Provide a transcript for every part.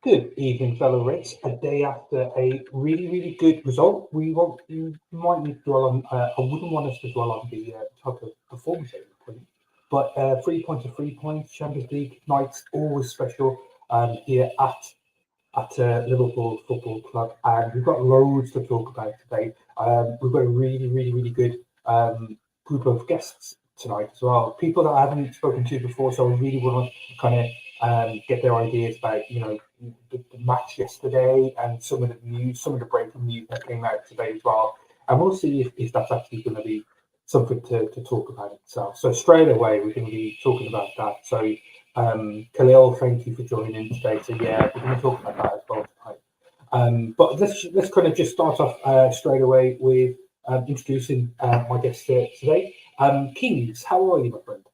Good evening, fellow Reds. A day after a really, really good result. We might need to dwell on. I wouldn't want us to dwell on the type of performance that we're putting, but 3 points are 3 points. Champions League nights always special here at Liverpool Football Club, and we've got loads to talk about today. We've got a really, really, really good group of guests tonight as well. People that I haven't spoken to before, so I really want to kind of get their ideas about the match yesterday and some of the news, some of the breaking news that came out today as well. And we'll see if that's actually going to be something to talk about itself. So straight away, we're going to be talking about that. So Khalil, thank you for joining today. So yeah, we're going to talk about that as well tonight. But let's kind of just start off straight away with introducing my guest today. Kings, how are you, my friend?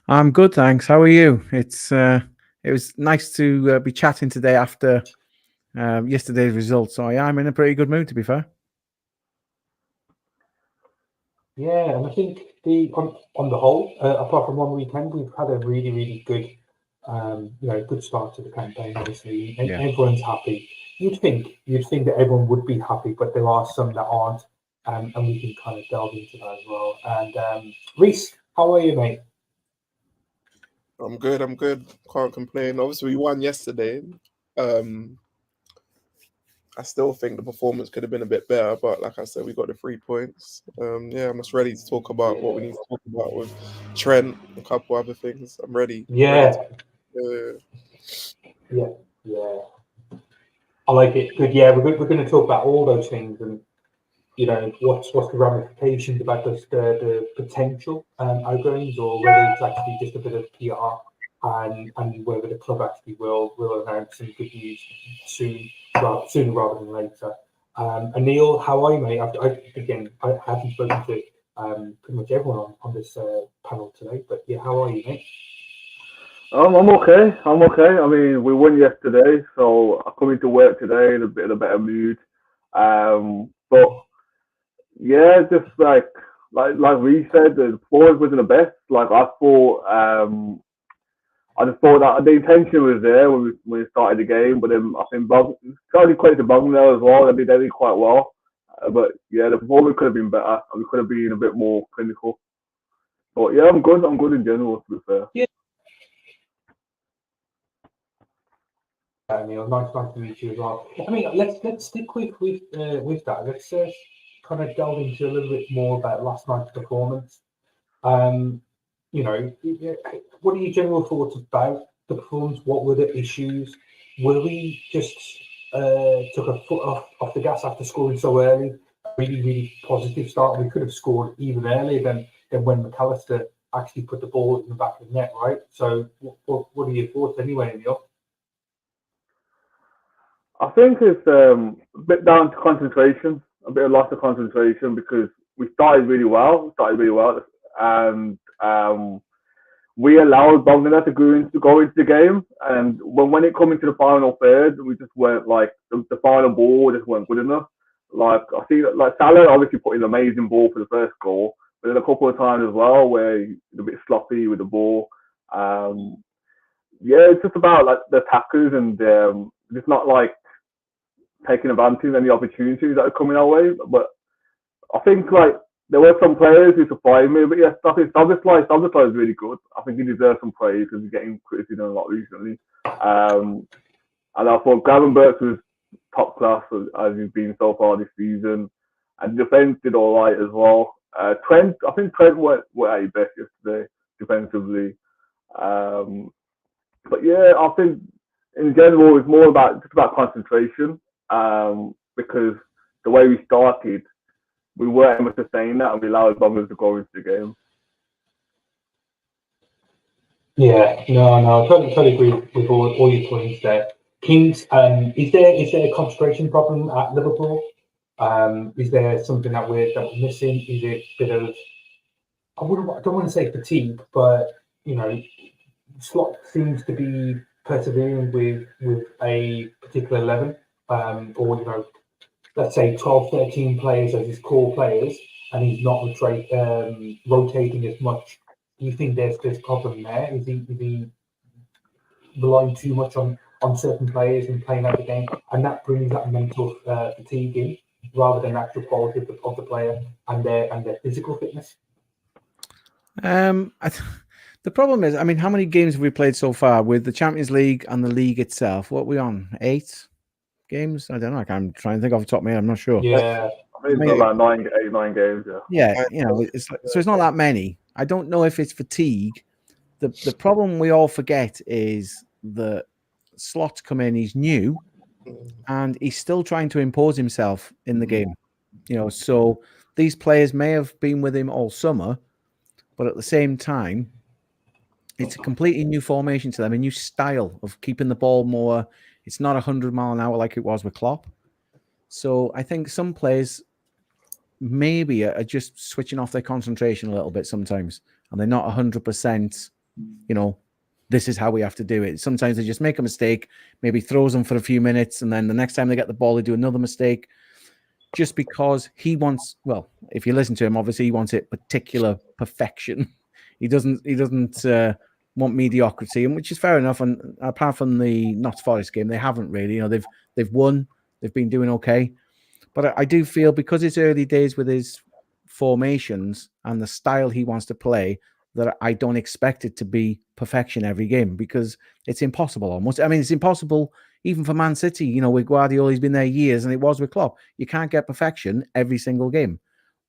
I'm good, thanks. How are you? It was nice to be chatting today after yesterday's results. So yeah, I'm in a pretty good mood, to be fair. Yeah, and I think on the whole, apart from one weekend, we've had a really, really good, good start to the campaign. Obviously, and everyone's happy. You'd think that everyone would be happy, but there are some that aren't, and we can kind of delve into that as well. And Reese, how are you, mate? I'm good. Can't complain. Obviously, we won yesterday. I still think the performance could have been a bit better, but like I said, we got the 3 points. I'm just ready to talk about what we need to talk about with Trent, a couple other things. I'm ready. Yeah. I like it. Good. Yeah, we're going to talk about all those things and what's the ramifications about the potential outgoings, or whether it's actually just a bit of PR, and whether the club actually will announce some good news sooner rather than later. Anil, how are you, mate? I haven't spoken to pretty much everyone on this panel today, but yeah, how are you, mate? I'm okay. I mean, we won yesterday, so I come into work today in a bit of a better mood. But yeah, just like we said, the performance wasn't the best. Like I just thought that the intention was there when we started the game, but then I think Charlie credit to Bogner as well. They did quite well, but yeah, the performance could have been better, and we could have been a bit more clinical. But yeah, I'm good in general, to be fair. Yeah. Nice to meet you as well. I mean, let's stick with that. Let's kind of delve into a little bit more about last night's performance. What are your general thoughts about the performance? What were the issues? Were we just took a foot off the gas after scoring so early? A really, really positive start. We could have scored even earlier than when McAllister actually put the ball in the back of the net, right? So what are your thoughts anyway, Neil? I think it's a bit down to concentration, a bit of loss of concentration, because we started really well, and we allowed Bogner to go into the game, and when it came into the final third, we just weren't like the final ball just weren't good enough. Like I see that like Salah obviously put in an amazing ball for the first goal, but then a couple of times as well where he's a bit sloppy with the ball. It's just about like the attackers and just not like taking advantage of any opportunities that are coming our way. But I think like there were some players who surprised me, but yeah, Szoboszlai is really good. I think he deserves some praise because he's getting criticism a lot recently. And I thought Gravenberch was top class as he's been so far this season, and defense did all right as well. I think Trent went at his best yesterday defensively. But yeah, I think in general it's more about concentration, because the way we started, we weren't able to sustain that, and we allowed Bogner to go into the game. Yeah, no, I totally agree with all your points there. Kings, is there a concentration problem at Liverpool? Is there something that we're missing? Is it a bit of, I don't want to say fatigue, but Slot seems to be persevering with a particular 11, or let's say 12, 13 players as his core players, and he's not rotating as much. Do you think there's a problem there? Is he relying too much on on certain players and playing out the game, and that brings that mental fatigue in rather than actual quality of the player and their physical fitness. The problem is, I mean, how many games have we played so far with the Champions League and the league itself? What are we on? 8 games? I don't know. I'm trying to think off the top of my head. I'm not sure. Yeah, I think it's about 9 games. Yeah, you know, so it's not that many. I don't know if it's fatigue. The problem we all forget is that Slot's come in. He's new, and he's still trying to impose himself in the game. You know, so these players may have been with him all summer, but at the same time, it's a completely new formation to them, a new style of keeping the ball more. It's not 100 mile an hour like it was with Klopp. So I think some players maybe are just switching off their concentration a little bit sometimes, and they're not 100%, you know, this is how we have to do it. Sometimes they just make a mistake, maybe throws them for a few minutes, and then the next time they get the ball, they do another mistake. Just because he wants, well, if you listen to him, obviously he wants it particular perfection. He doesn't want mediocrity, and which is fair enough. And apart from the Notts Forest game, they haven't really. You know, they've won, they've been doing okay. But I do feel because it's early days with his formations and the style he wants to play, that I don't expect it to be perfection every game, because it's impossible almost. I mean, it's impossible even for Man City. You know, with Guardiola, he's been there years, and it was with Klopp. You can't get perfection every single game.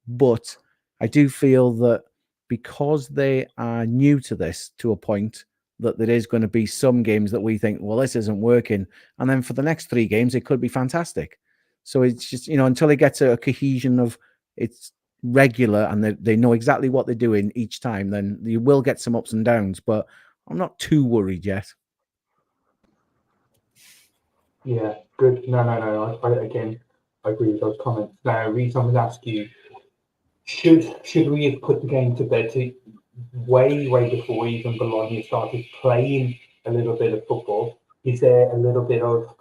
But I do feel that because they are new to this to a point, that there is going to be some games that we think, well, this isn't working. And then for the next 3 games, it could be fantastic. So it's just, you know, until they get to a cohesion of it's regular and they know exactly what they're doing each time, then you will get some ups and downs. But I'm not too worried yet. Yeah, good. No. I agree with those comments. Now, Reece, I'm going to ask you, should we have put the game to bed way before even Bologna started playing a little bit of football? Is there a little bit of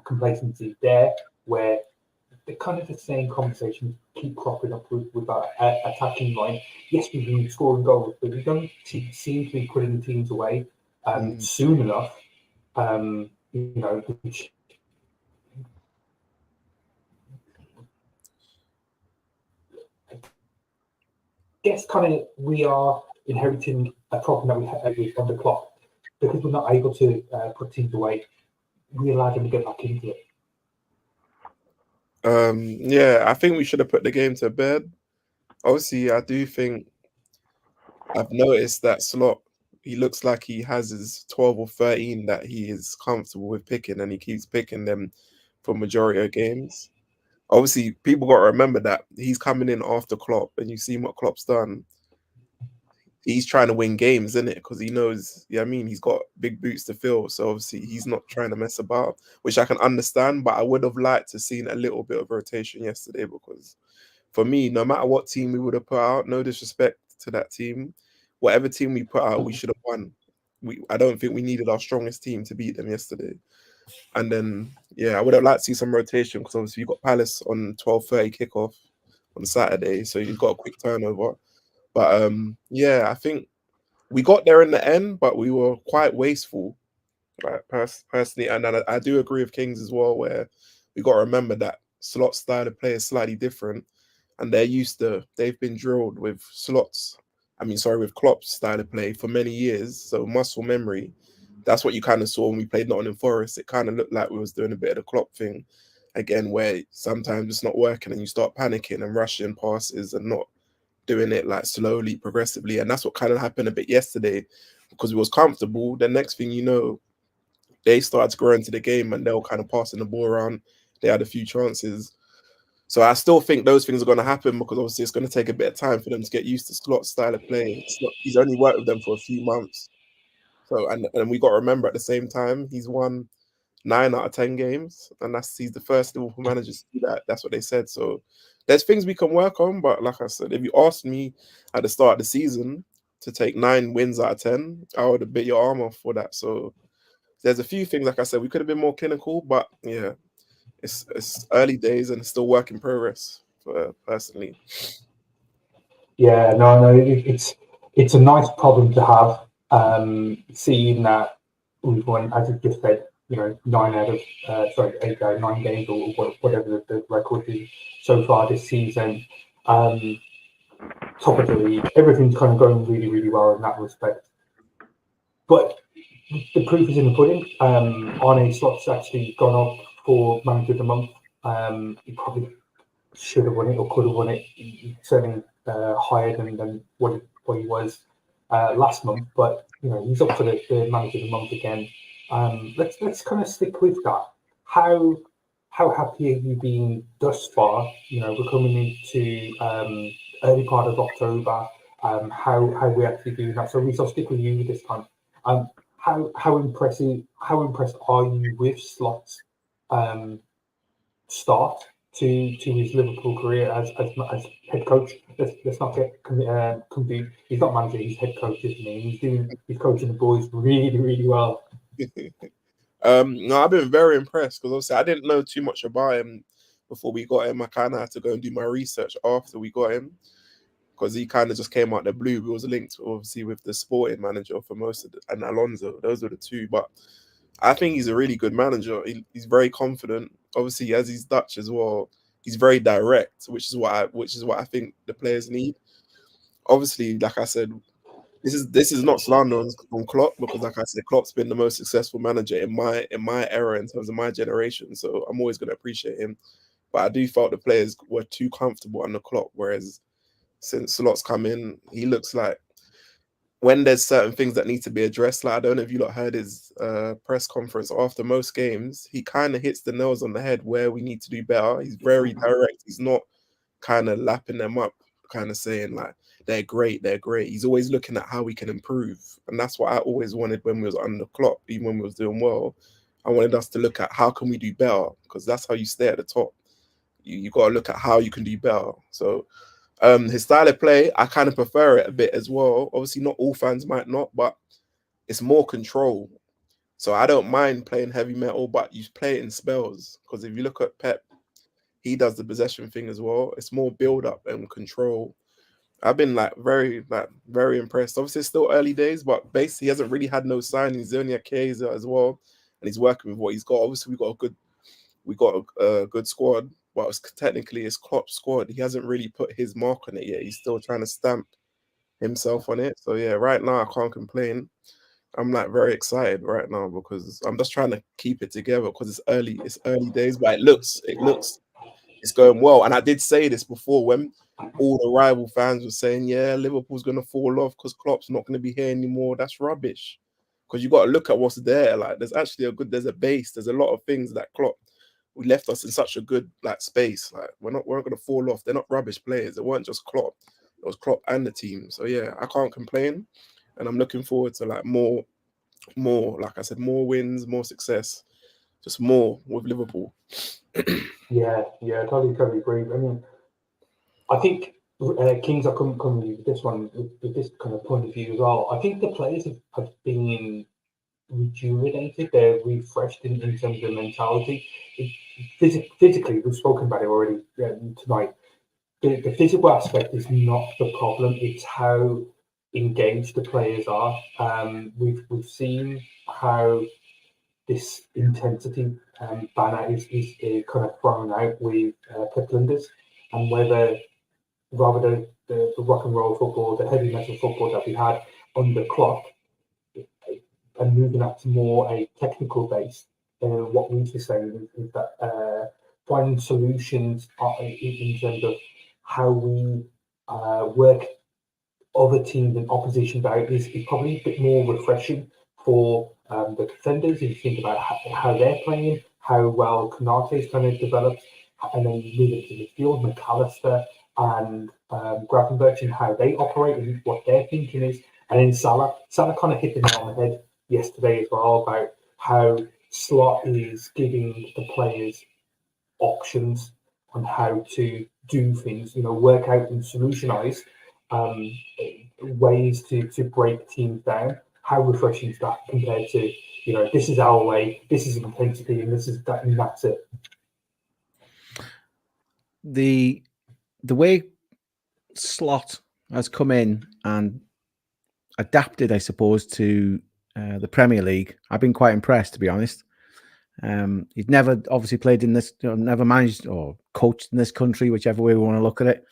complacency there where the kind of the same conversations keep cropping up with our attacking line? Yes, we've been scoring goals, but we don't seem to be putting the teams away soon enough. You know, guess kind of we are inheriting a problem that we had on the clock because we're not able to put teams away. We allowed them to get back into it. Yeah, I think we should have put the game to bed. Obviously, I do think I've noticed that Slot, he looks like he has his 12 or 13 that he is comfortable with picking, and he keeps picking them for majority of games. Obviously, people got to remember that he's coming in after Klopp, and you see what Klopp's done. He's trying to win games, isn't it? Because he knows, I mean, he's got big boots to fill. So obviously, he's not trying to mess about, which I can understand. But I would have liked to seen a little bit of rotation yesterday, because for me, no matter what team we would have put out, no disrespect to that team, whatever team we put out, we should have won. I don't think we needed our strongest team to beat them yesterday. And then, yeah, I would have liked to see some rotation, because obviously you've got Palace on 12:30 kickoff on Saturday, so you've got a quick turnover. But yeah, I think we got there in the end, but we were quite wasteful, like, personally. And I do agree with Kings as well, where we got to remember that Slot's style of play is slightly different, and they've been drilled with with Klopp's style of play for many years. So muscle memory. That's what you kind of saw when we played Nottingham Forest. It kind of looked like we was doing a bit of the Klopp thing again, where sometimes it's not working and you start panicking and rushing passes and not doing it like slowly, progressively. And that's what kind of happened a bit yesterday, because it was comfortable. The next thing you know, they started to grow into the game and they were kind of passing the ball around. They had a few chances. So I still think those things are going to happen, because obviously it's going to take a bit of time for them to get used to Slot's style of play. He's only worked with them for a few months. So, and we got to remember at the same time, he's won 9 out of 10 games, and he's the first Liverpool manager to do that. That's what they said. So there's things we can work on, but like I said, if you asked me at the start of the season to take 9 wins out of 10, I would have bit your arm off for that. So there's a few things, like I said, we could have been more clinical, but yeah, it's early days and it's still work in progress, personally. Yeah, no, it's a nice problem to have. Seeing that we've won, as you just said, 9 out of 8 out of 9 games or whatever the record is so far this season. Top of the league, everything's kind of going really, really well in that respect. But the proof is in the pudding. Arne Slot's actually gone up for Manager of the Month. He probably should have won it or could have won it. He's certainly higher than what he was last month. But he's up for the Manager of the Month again. Let's kind of stick with that. How happy have you been thus far? We're coming into early part of October. How we actually doing that? So we shall stick with you this time. How impressed are you with Slot's start to his Liverpool career as head coach? Let's not get confused. He's not manager; he's head coach, isn't he? He's coaching the boys really, really well. No, I've been very impressed because obviously I didn't know too much about him before we got him. I kind of had to go and do my research after we got him because he kind of just came out the blue. He was linked obviously with the sporting manager for most of and Alonso. Those were the two, but I think he's a really good manager. He's very confident. Obviously, as he's Dutch as well, he's very direct, which is what I think the players need. Obviously, like I said, this is not slander on Klopp because, like I said, Klopp's been the most successful manager in my era in terms of my generation. So I'm always going to appreciate him. But I do felt the players were too comfortable under Klopp. Whereas since Slot's come in, he looks like when there's certain things that need to be addressed. Like I don't know if you lot heard his press conference after most games. He kind of hits the nails on the head where we need to do better. He's very direct. He's not kind of lapping them up, kind of saying like, they're great. He's always looking at how we can improve. And that's what I always wanted when we was under Klopp, even when we was doing well. I wanted us to look at how can we do better, because that's how you stay at the top. You got to look at how you can do better. So his style of play, I kind of prefer it a bit as well. Obviously, not all fans might not, but it's more control. So I don't mind playing heavy metal, but you play it in spells. Because if you look at Pep, he does the possession thing as well. It's more build-up and control. I've been very impressed. Obviously, it's still early days, but basically, he hasn't really had no signings. He's only a Chiesa as well, and he's working with what he's got. Obviously, we got a good squad, but technically it's Klopp's squad. He hasn't really put his mark on it yet. He's still trying to stamp himself on it. So yeah, right now I can't complain. I'm very excited right now because I'm just trying to keep it together because it's early days, but it looks it's going well. And I did say this before when all the rival fans were saying, yeah, Liverpool's going to fall off because Klopp's not going to be here anymore. That's rubbish. Because you got to look at what's there. There's actually there's a base. There's a lot of things that Klopp, we left us in such a good space. We're not going to fall off. They're not rubbish players. It weren't just Klopp. It was Klopp and the team. So yeah, I can't complain. And I'm looking forward to more, like I said, more wins, more success, just more with Liverpool. Yeah, totally agree. I mean, I think Kings are coming with this one, with this kind of point of view as well. I think the players have been rejuvenated. They're refreshed in terms of their mentality. Physically, we've spoken about it already tonight. The physical aspect is not the problem. It's how engaged the players are. We've seen how this intensity banner is kind of thrown out with Pep Linders, and whether rather than the rock and roll football, the heavy metal football that we had under Klopp, and moving that to more a technical base. What we're saying is that finding solutions in terms of how we work other teams and opposition out is probably a bit more refreshing for the defenders. If you think about how they're playing, how well Konate's kind of developed, and then moving to midfield, McAllister and Gravenberch, and how they operate and what their thinking is. And then Salah kind of hit the nail on the head yesterday as well about how Slot is giving the players options on how to do things, work out and solutionize ways to break teams down. How refreshing is that compared to, this is our way, this is intensity, and this is that, and that's it. The way Slot has come in and adapted, I suppose, to the Premier League, I've been quite impressed, to be honest. He'd never obviously played in this, never managed or coached in this country, whichever way we want to look at it.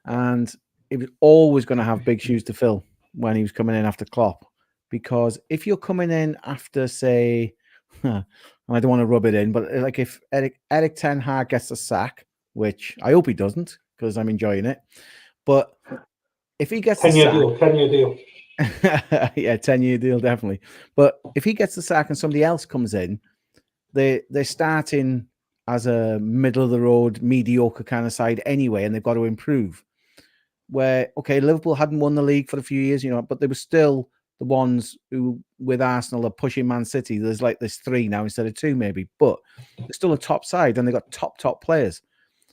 And he was always going to have big shoes to fill when he was coming in after Klopp. Because if you're coming in after, say, and I don't want to rub it in, but like if Eric Ten Hag gets a sack, which I hope he doesn't because I'm enjoying it. But if he gets 10-year deal, 10-year deal. Yeah, 10-year deal, definitely. But if he gets the sack and somebody else comes in, they're starting as a middle of the road, mediocre kind of side anyway, and they've got to improve. Where, okay, Liverpool hadn't won the league for a few years, but they were still the ones who, with Arsenal, are pushing Man City. There's 3 now instead of 2, maybe, but they're still a top side and they've got top players.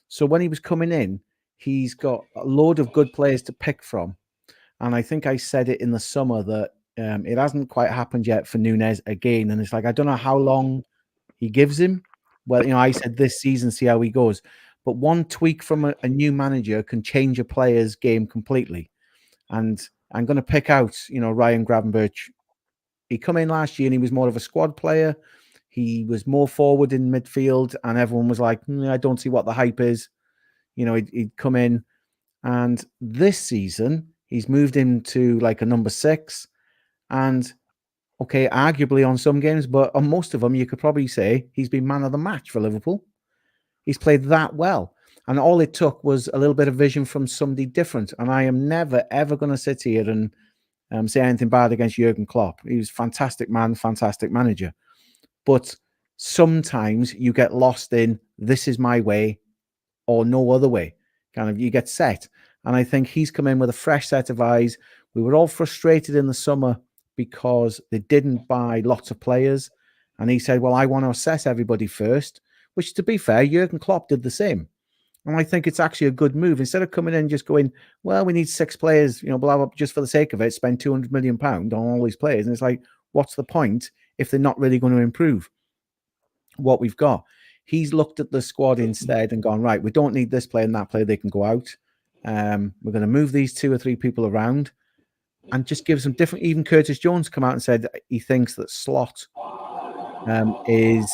So when he was coming in, he's got a load of good players to pick from. And I think I said it in the summer that it hasn't quite happened yet for Nunez again. And it's like, I don't know how long he gives him. Well, I said this season, see how he goes. But one tweak from a new manager can change a player's game completely. And I'm going to pick out, Ryan Gravenberch. He come in last year and he was more of a squad player. He was more forward in midfield, and everyone was like, I don't see what the hype is. He'd come in, and this season he's moved into like a number 6, and okay, arguably on some games, but on most of them, you could probably say he's been man of the match for Liverpool. He's played that well. And all it took was a little bit of vision from somebody different. And I am never, ever going to sit here and say anything bad against Jurgen Klopp. He was a fantastic man, fantastic manager. But sometimes you get lost in this is my way or no other way. Kind of, you get set. And I think he's come in with a fresh set of eyes. We were all frustrated in the summer because they didn't buy lots of players. And he said, well, I want to assess everybody first, which, to be fair, Jurgen Klopp did the same. And I think it's actually a good move. Instead of coming in and just going, well, we need 6 players, blah, blah, just for the sake of it, spend £200 million on all these players. And it's like, what's the point if they're not really going to improve what we've got? He's looked at the squad instead and gone, right, we don't need this player and that player. They can go out. We're going to move these 2 or 3 people around and just give some different. Even Curtis Jones come out and said he thinks that Slot is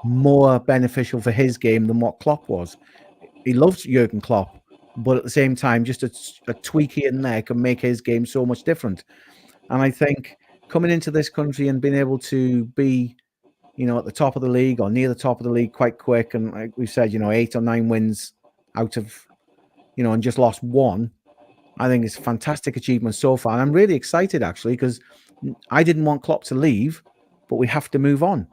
more beneficial for his game than what Klopp was. He loves Jurgen Klopp, but at the same time, just a tweak here and there can make his game so much different. And I think coming into this country and being able to be, at the top of the league or near the top of the league quite quick, and like we said, 8 or 9 wins out of, and just lost 1, I think it's a fantastic achievement so far. And I'm really excited, actually, because I didn't want Klopp to leave, but we have to move on.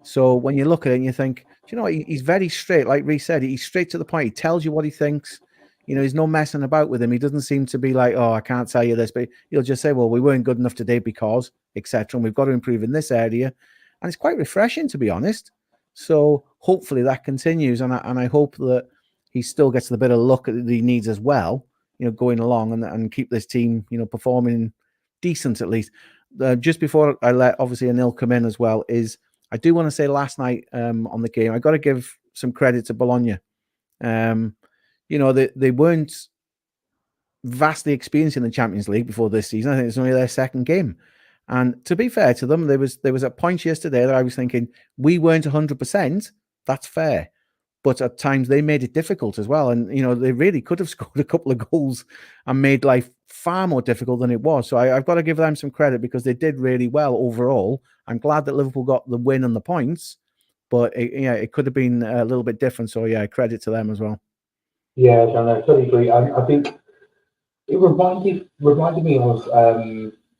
So when you look at it and you think, he's very straight. Like Reece said, he's straight to the point. He tells you what he thinks. There's no messing about with him. He doesn't seem to be like, oh, I can't tell you this. But he'll just say, well, we weren't good enough today because, etc. And we've got to improve in this area. And it's quite refreshing, to be honest. So hopefully that continues. And I hope that he still gets the bit of luck that he needs as well, going along and keep this team, performing decent at least. Just before I let, obviously, Anil come in as well, I do want to say last night on the game, I got to give some credit to Bologna. They weren't vastly experienced in the Champions League before this season. I think it's only their 2nd game. And to be fair to them, there was a point yesterday that I was thinking, we weren't 100%. That's fair. But at times they made it difficult as well. And, they really could have scored a couple of goals and made life far more difficult than it was. So I've got to give them some credit because they did really well overall. I'm glad that Liverpool got the win and the points, but it could have been a little bit different. So, credit to them as well. Yeah, John, I totally agree. I think it reminded me of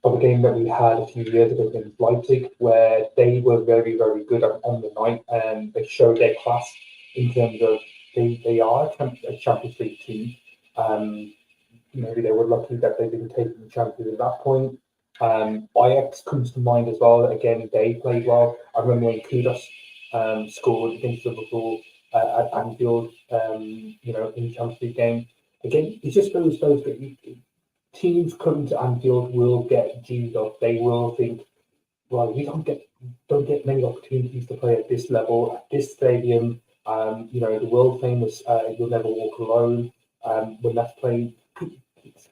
a game that we had a few years ago against Leipzig, where they were very, very good on the night, and they showed their class in terms of they are a Champions League team. Maybe they were lucky that they didn't take the Champions at that point. Ajax comes to mind as well. Again, they played well. I remember when Kudus scored against Liverpool at Anfield, in the Champions League game. Again, it's just those teams coming to Anfield will get G'd up. They will think, well, we don't get many opportunities to play at this level, at this stadium. The world famous "You'll Never Walk Alone." When that's played, it's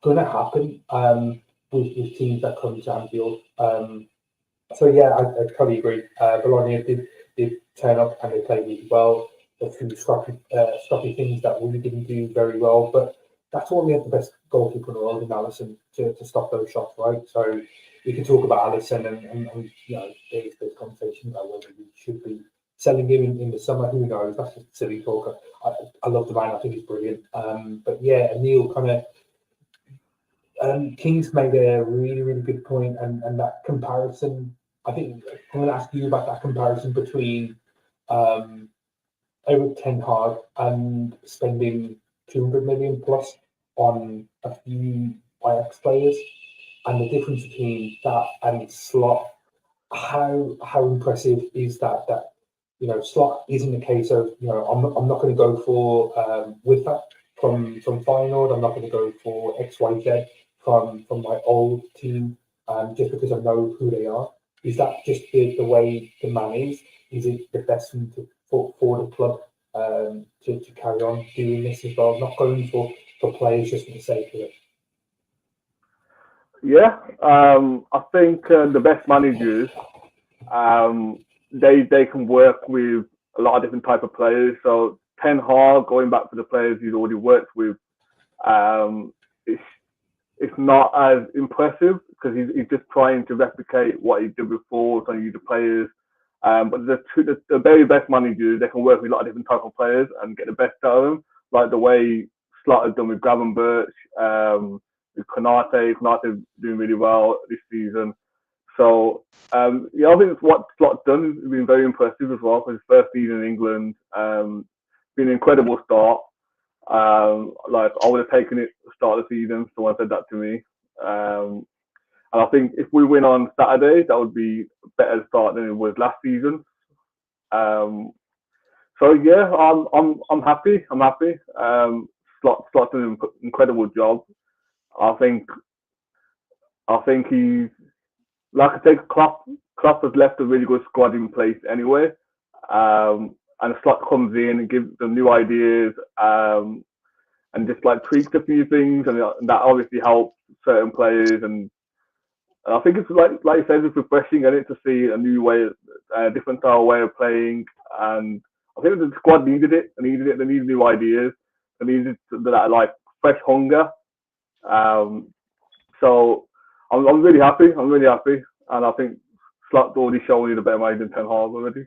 going to happen with teams that come to Anfield. So yeah, I totally agree. Bologna did turn up and they played really well. A few scrappy things that we didn't do very well, but that's why we have the best goalkeeper in the world in Alisson to stop those shots, right? So we can talk about Alisson and you know there's conversation about whether we should be selling him in the summer. Who knows? That's just silly talk. I love the man. I think he's brilliant. But yeah, Neil kind of King's made a really, really good point, and that comparison. I think I'm going to ask you about that comparison between Eric Ten Hag and spending 200 million plus on a few Ajax players, and the difference between that and Slot. How impressive is that? That Slot isn't a case of I'm not going to go for with that from Feyenoord. I'm not going to go for XYZ from my old team just because I know who they are. Is that just the way the man is? Is it the best thing for the club to carry on doing this as well? Not going for players just for the sake of it. Yeah, I think the best managers, they can work with a lot of different type of players. So Ten Hag, going back to the players he's already worked with, it's not as impressive because he's just trying to replicate what he did before, so use the players. But the very best managers, they can work with a lot of different type of players and get the best out of them, like the way Slot has done with Gravenberch, with Konate. Konate doing really well this season. So yeah, I think what Slot's done has been very impressive as well for his first season in England. Been an incredible start. Like I would have taken it at the start of the season. Someone said that to me. And I think if we win on Saturday, that would be a better start than it was last season. So yeah, I'm happy. I'm happy. Slot's done an incredible job. I think he's like I think Klopp has left a really good squad in place anyway. And Slot comes in and gives them new ideas and just like tweaks a few things, and that obviously helps certain players. And I think it's like you said, it's refreshing in it to see a new way, a different style way of playing. And I think the squad needed it. They needed new ideas. They needed that like fresh hunger. So I'm really happy. I'm really happy, and I think Slot's already shown you the better mind than Ten Hag already.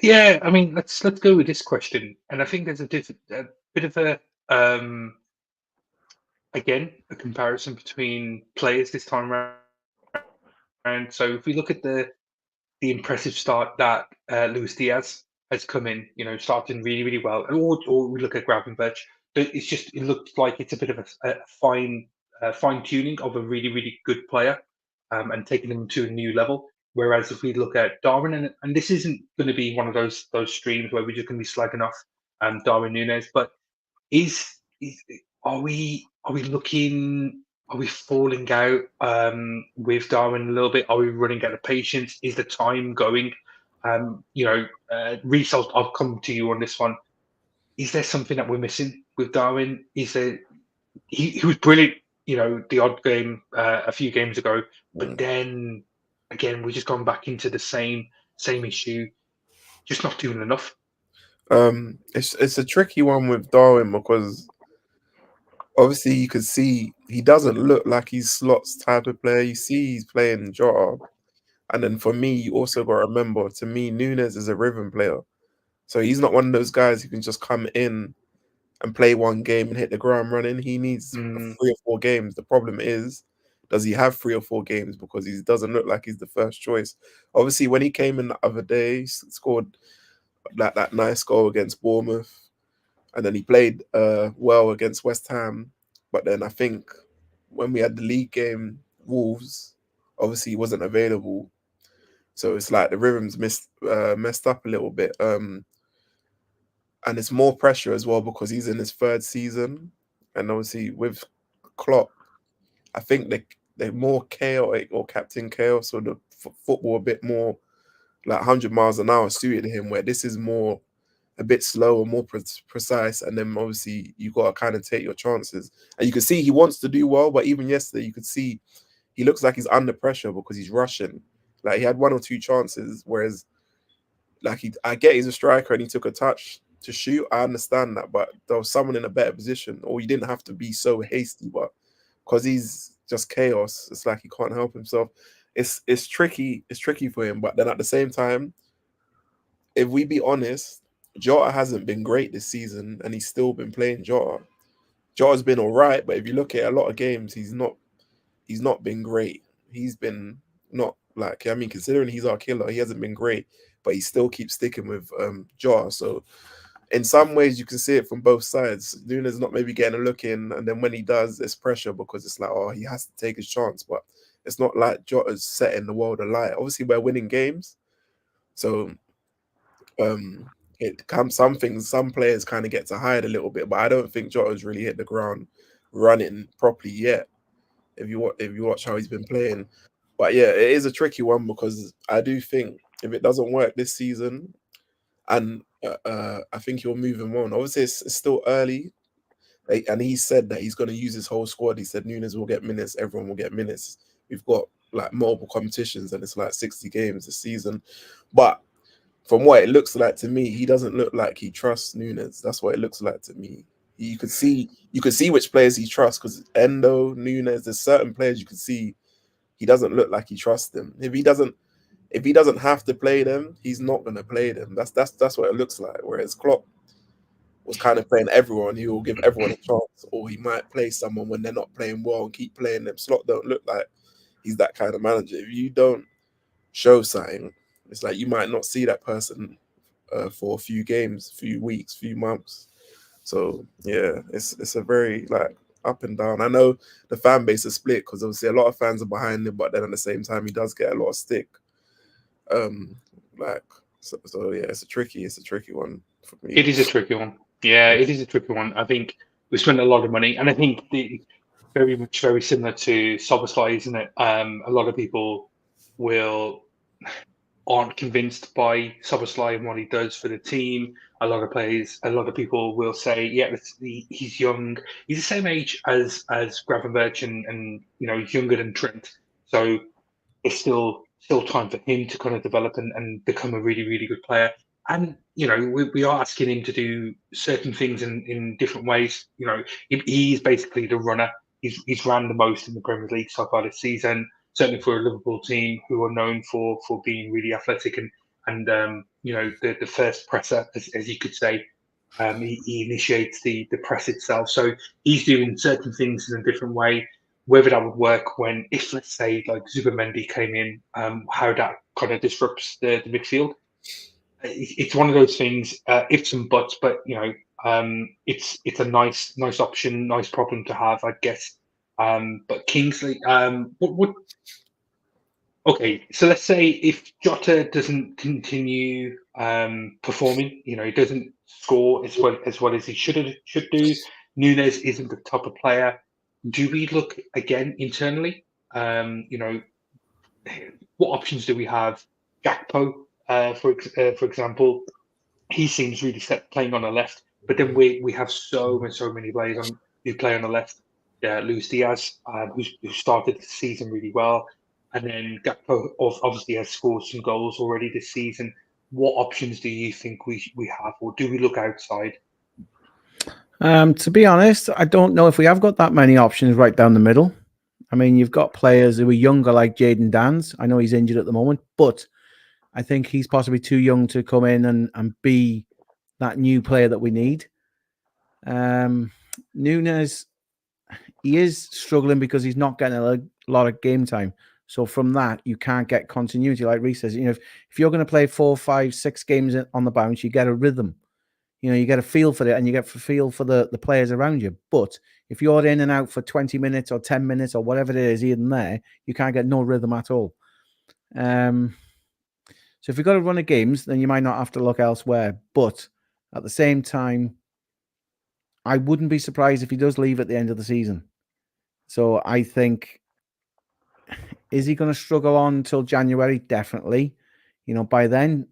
Yeah, I mean, let's go with this question, and I think there's a bit of a again a comparison between players this time around. So if we look at the impressive start that Luis Diaz has come in, starting really, really well, or we look at Gravenberch, it looks like it's a bit of a fine tuning of a really, really good player, and taking them to a new level. Whereas if we look at Darwin, and this isn't going to be one of those streams where we're just going to be slagging off Darwin Nunez, but are we falling out with Darwin a little bit? Are we running out of patience? Is the time going? Reece, I'll come to you on this one. Is there something that we're missing with Darwin? Is there? He was brilliant, the odd game a few games ago, but then again we're just going back into the same issue, just not doing enough. It's a tricky one with Darwin because obviously you could see he doesn't look like he's Slot's type of player. You see he's playing Jota, and then for me you also got to remember, to me Nunez is a rhythm player, so he's not one of those guys who can just come in and play one game and hit the ground running. He needs 3 or 4 games. The problem is, does he have 3 or 4 games? Because he doesn't look like he's the first choice. Obviously, when he came in the other day, he scored that nice goal against Bournemouth, and then he played well against West Ham. But then I think when we had the league game, Wolves, obviously he wasn't available. So it's like the rhythm's messed up a little bit. And it's more pressure as well because he's in his 3rd season. And obviously with Klopp, I think they're more chaotic, or Captain Chaos, or the football a bit more like 100 miles an hour suited him, where this is more a bit slower, more precise. And then obviously you got to kind of take your chances. And you can see he wants to do well, but even yesterday you could see he looks like he's under pressure because he's rushing. Like he had 1 or 2 chances, whereas like I get he's a striker and he took a touch to shoot. I understand that, but there was someone in a better position, or you didn't have to be so hasty. But because he's just chaos, it's like he can't help himself. It's tricky. It's tricky for him. But then at the same time, if we be honest, Jota hasn't been great this season, and he's still been playing Jota. Jota's been all right, but if you look at a lot of games, he's not been great. He's been not like, I mean, considering he's our killer, he hasn't been great, but he still keeps sticking with Jota. So in some ways, you can see it from both sides. Nunez not maybe getting a look in, and then when he does, there's pressure because it's like, oh, he has to take his chance. But it's not like Jota's setting the world alight. Obviously, we're winning games, so it comes some players kind of get to hide a little bit, but I don't think Jota's really hit the ground running properly yet. If you watch how he's been playing, but yeah, it is a tricky one because I do think if it doesn't work this season, and I think he'll move him on. Obviously, it's still early, and he said that he's going to use his whole squad. He said Nunez will get minutes, everyone will get minutes. We've got like multiple competitions, and it's like 60 games this season, but from what it looks like to me, he doesn't look like he trusts Nunez. That's what it looks like to me. You could see which players he trusts, because Endo, Nunez, there's certain players you can see he doesn't look like he trusts them. If he doesn't have to play them, he's not going to play them. That's what it looks like. Whereas Klopp was kind of playing everyone, he will give everyone a chance, or he might play someone when they're not playing well and keep playing them. Slot don't look like he's that kind of manager. If you don't show something, it's like you might not see that person for a few games, few weeks, few months. So yeah, it's a very like up and down. I know the fan base is split because obviously a lot of fans are behind him, but then at the same time he does get a lot of stick. So yeah, it's a tricky one for me. It is a tricky one. Yeah, it is a tricky one. I think we spent a lot of money, and I think very similar to Szoboszlai, isn't it? A lot of people aren't convinced by Szoboszlai and what he does for the team. A lot of people will say, yeah, he's young. He's the same age as Gravenberch, and he's younger than Trent. So it's still time for him to kind of develop and become a really, really good player. And we are asking him to do certain things in different ways. He's basically the runner. He's ran the most in the Premier League so far this season. Certainly for a Liverpool team who are known for being really athletic and the first presser, as you could say. He initiates the press itself. So he's doing certain things in a different way. Whether that would work if let's say like Zubimendi came in, how that kind of disrupts the midfield. It's one of those things, ifs and buts, but it's a nice option, nice problem to have, I guess. But Kingsley, okay, so let's say if Jota doesn't continue performing, he doesn't score as well as he should do. Nunez isn't the type of player. Do we look again internally? What options do we have? Gakpo, for example, he seems really set playing on the left, but then we have so many players who play on the left. Luis Diaz, who started the season really well, and then Gakpo obviously has scored some goals already this season. What options do you think we have, or do we look outside? To be honest, I don't know if we have got that many options right down the middle. I mean, you've got players who are younger like Jadon Danns. I know he's injured at the moment, but I think he's possibly too young to come in and be that new player that we need. Nunez, he is struggling because he's not getting a lot of game time. So from that, you can't get continuity. Like Reece says, if you're going to play 4, 5, 6 games on the bounce, you get a rhythm. You get a feel for it, and you get a feel for the players around you. But if you're in and out for 20 minutes or 10 minutes or whatever it is, here and there, you can't get no rhythm at all. So if you've got to run a games, then you might not have to look elsewhere. But at the same time, I wouldn't be surprised if he does leave at the end of the season. So I think, is he going to struggle on until January? Definitely. By then,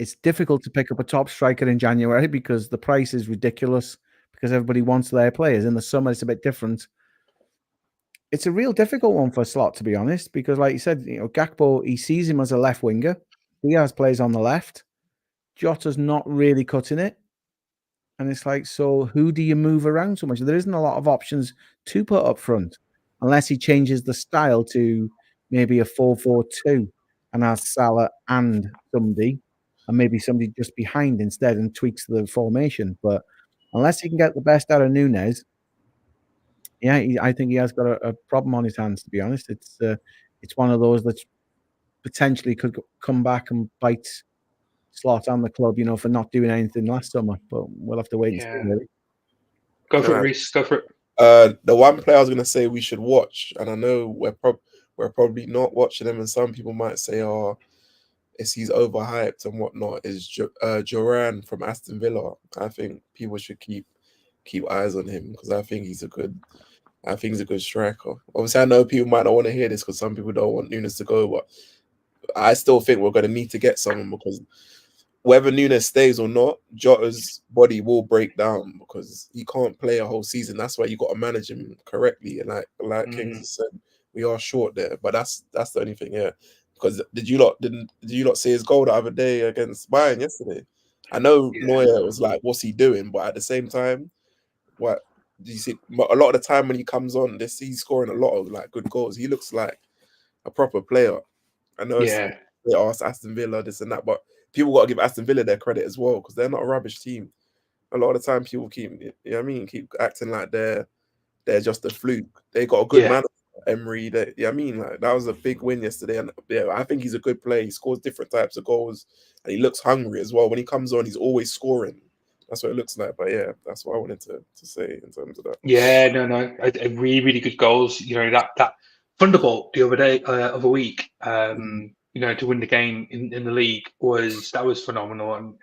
it's difficult to pick up a top striker in January because the price is ridiculous, because everybody wants their players. In the summer, it's a bit different. it's a real difficult one for Slot, to be honest, because like you said, Gakpo, he sees him as a left winger. Diaz plays on the left. Jota's not really cutting it. And it's like, so who do you move around so much? There isn't a lot of options to put up front unless he changes the style to maybe a 4-4-2 and has Salah and somebody, and maybe somebody just behind instead and tweaks the formation. But unless he can get the best out of Nunez, I think he has got a problem on his hands, to be honest. It's one of those that potentially could come back and bite Slot on the club, for not doing anything last summer. But we'll have to wait and see, really. Go for it, Reece. Go for it. The one player I was going to say we should watch, and I know we're probably not watching him, and some people might say, "Oh, he's overhyped and whatnot." Is Joran from Aston Villa? I think people should keep eyes on him because I think he's a good striker. Obviously, I know people might not want to hear this because some people don't want Nunez to go, but I still think we're going to need to get someone because whether Nunez stays or not, Jota's body will break down because he can't play a whole season. That's why you got to manage him correctly. And like Kings said, we are short there, but that's the only thing. Yeah, because did you not see his goal the other day against Bayern yesterday? I know Neuer was like, "What's he doing?" But at the same time, what do you see? A lot of the time when he comes on, he's scoring a lot of like good goals. He looks like a proper player. I know they asked Aston Villa this and that, but people got to give Aston Villa their credit as well because they're not a rubbish team. A lot of the time, people keep acting like they're just a fluke. They got a good manager, Emery. Like that was a big win yesterday, and I think he's a good player. He scores different types of goals, and he looks hungry as well. When he comes on, he's always scoring. That's what it looks like. But yeah, that's what I wanted to say in terms of that. Yeah, no, really, really good goals. That Thunderbolt the other week, to win the game in the league was phenomenal, and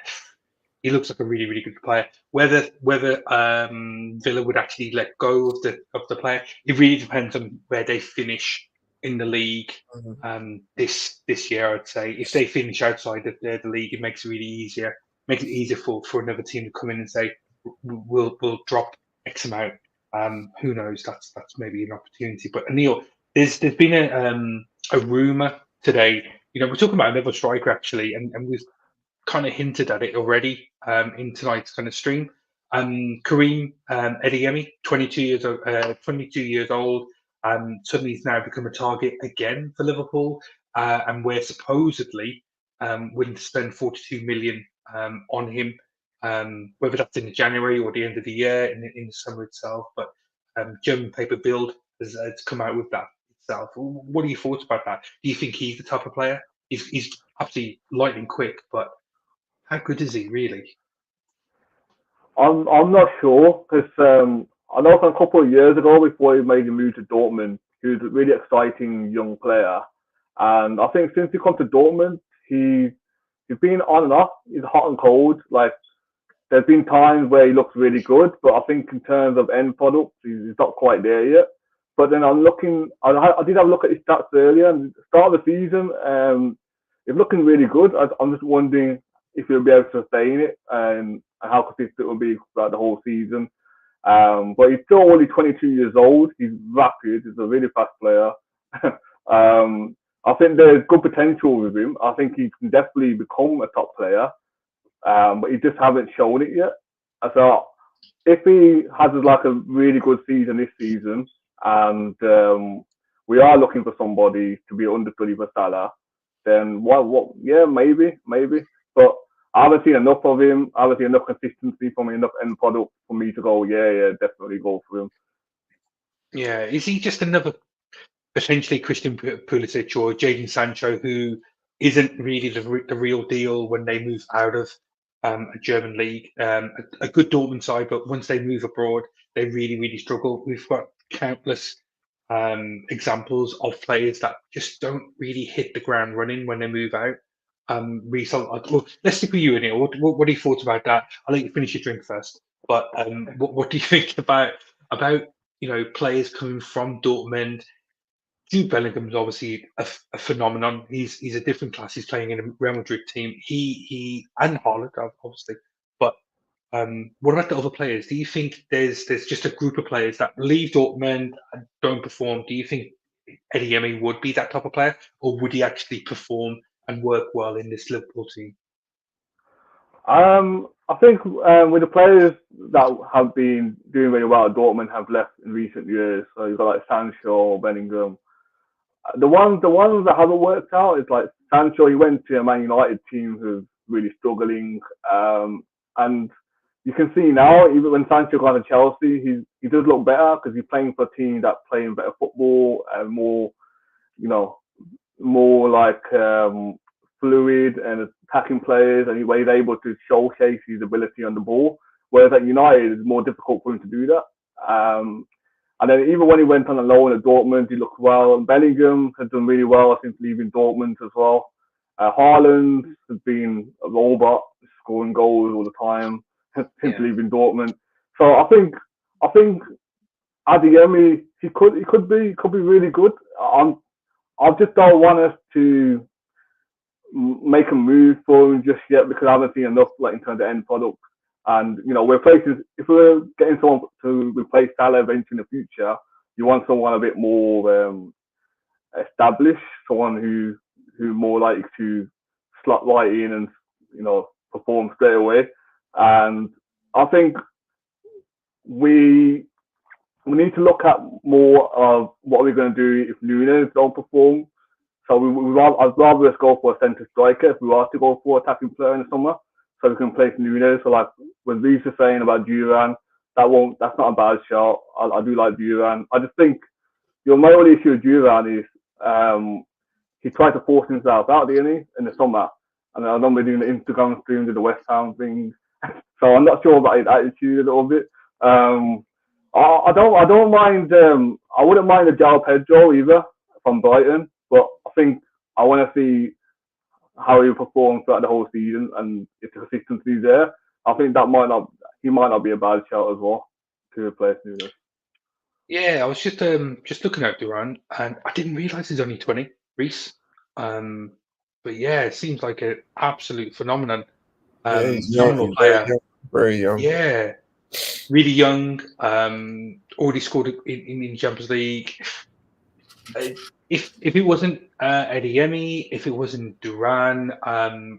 he looks like a really, really good player. Whether Villa would actually let go of the player, it really depends on where they finish in the league. This year, I'd say if they finish outside of the league, it makes it really easier. Makes it easier for another team to come in and say we'll drop X amount. Who knows? That's maybe an opportunity. But Neil, there's been a rumor today. We're talking about another striker actually, and we've kind of hinted at it already in tonight's kind of stream. Karim Adeyemi, 22 years old, suddenly he's now become a target again for Liverpool, and we're supposedly willing to spend 42 million on him. Whether that's in January or the end of the year, in the summer itself. But German paper Bild has come out with that itself. What are your thoughts about that? Do you think he's the type of player? He's absolutely lightning quick, but how good is he really? I'm not sure because I know from a couple of years ago before he made the move to Dortmund, he was a really exciting young player, and I think since he come to Dortmund, he's been on and off. He's hot and cold. Like there's been times where he looks really good, but I think in terms of end product, he's not quite there yet. But then I'm looking. I did have a look at his stats earlier, and the start of the season, it's looking really good. I'm just wondering if he'll be able to sustain it and how consistent it will be throughout the whole season. But he's still only 22 years old. He's rapid. He's a really fast player. I think there's good potential with him. I think he can definitely become a top player, but he just haven't shown it yet. So if he has like a really good season this season, and we are looking for somebody to be understudy for Salah, then what? Yeah, maybe. But I haven't seen enough of him. I haven't seen enough consistency from him, enough end product for me to go, yeah, definitely go for him. Yeah, is he just another potentially Christian Pulisic or Jadon Sancho who isn't really the real deal when they move out of a German league? A good Dortmund side, but once they move abroad, they really, really struggle. We've got countless examples of players that just don't really hit the ground running when they move out. Reece, let's stick with you, Neil. What are your thoughts about that? I'll let you finish your drink first. But what do you think about players coming from Dortmund? Jude Bellingham's obviously a phenomenon. He's a different class. He's playing in a Real Madrid team. He and Haaland obviously, but What about the other players? Do you think there's just a group of players that leave Dortmund and don't perform? Do you think Adeyemi would be that type of player, or would he actually perform and work well in this Liverpool team? I think with the players that have been doing really well at Dortmund have left in recent years. So you've got like Sancho, Bellingham. The ones that haven't worked out is like Sancho. He went to a Man United team who's really struggling, and you can see now even when Sancho got to Chelsea, he does look better because he's playing for a team that's playing better football and more, you know, more like fluid and attacking players, and he's able to showcase his ability on the ball. Whereas at United, it's more difficult for him to do that. And then even when he went on a loan at Dortmund, he looked well. And Bellingham has done really well since leaving Dortmund as well. Haaland has been a robot, scoring goals all the time since leaving Dortmund. So I think Adeyemi, he could be really good. I just don't want us to make a move for him just yet because I haven't seen enough like in terms of end product. And if we're getting someone to replace Salah eventually in the future, you want someone a bit more established, someone who more likely to slot right in and perform straight away. And I think we need to look at more of what we're going to do if Nunez don't perform. So I'd rather us go for a centre striker if we are to go for attacking player in the summer, so we can place Nunez. So like when Reece was saying about Duran, that's not a bad shout. I do like Duran. I just think my only issue with Duran is he tried to force himself out, didn't he, in the summer? And I remember doing the Instagram streams and the West Ham things. So I'm not sure about his attitude a little bit. I don't mind. I wouldn't mind a João Pedro either from Brighton, but I think I want to see how he performs throughout the whole season, and if the consistency is there, I think he might not be a bad shout as well to replace Nunez. Yeah, I was just looking at Duran, and I didn't realise he's only 20, Reece. But yeah, it seems like an absolute phenomenon. He's Phenomenal young, player. very young. Yeah, really young. Already scored in Champions League. If it wasn't Adeyemi, if it wasn't Duran,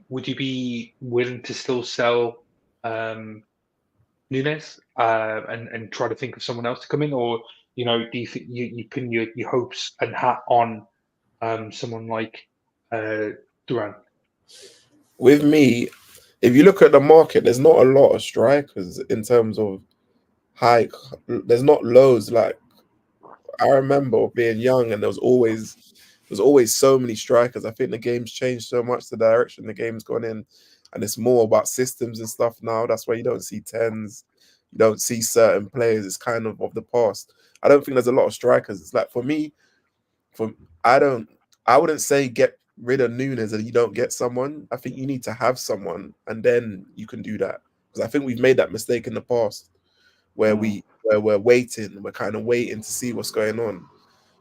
would you be willing to still sell Nunez and try to think of someone else to come in, or do you think you pin your hopes and hat on someone like Duran? With me, if you look at the market, there's not a lot of strikers in terms of high. There's not loads. Like I remember being young, and there was always so many strikers. I think the game's changed so much, the direction the game's gone in, and it's more about systems and stuff now. That's why you don't see 10s, you don't see certain players. It's kind of the past. I don't think there's a lot of strikers. It's like for me, I wouldn't say get rid of Nunez and you don't get someone. I think you need to have someone, and then you can do that. Because I think we've made that mistake in the past, where we're waiting. We're kind of waiting to see what's going on.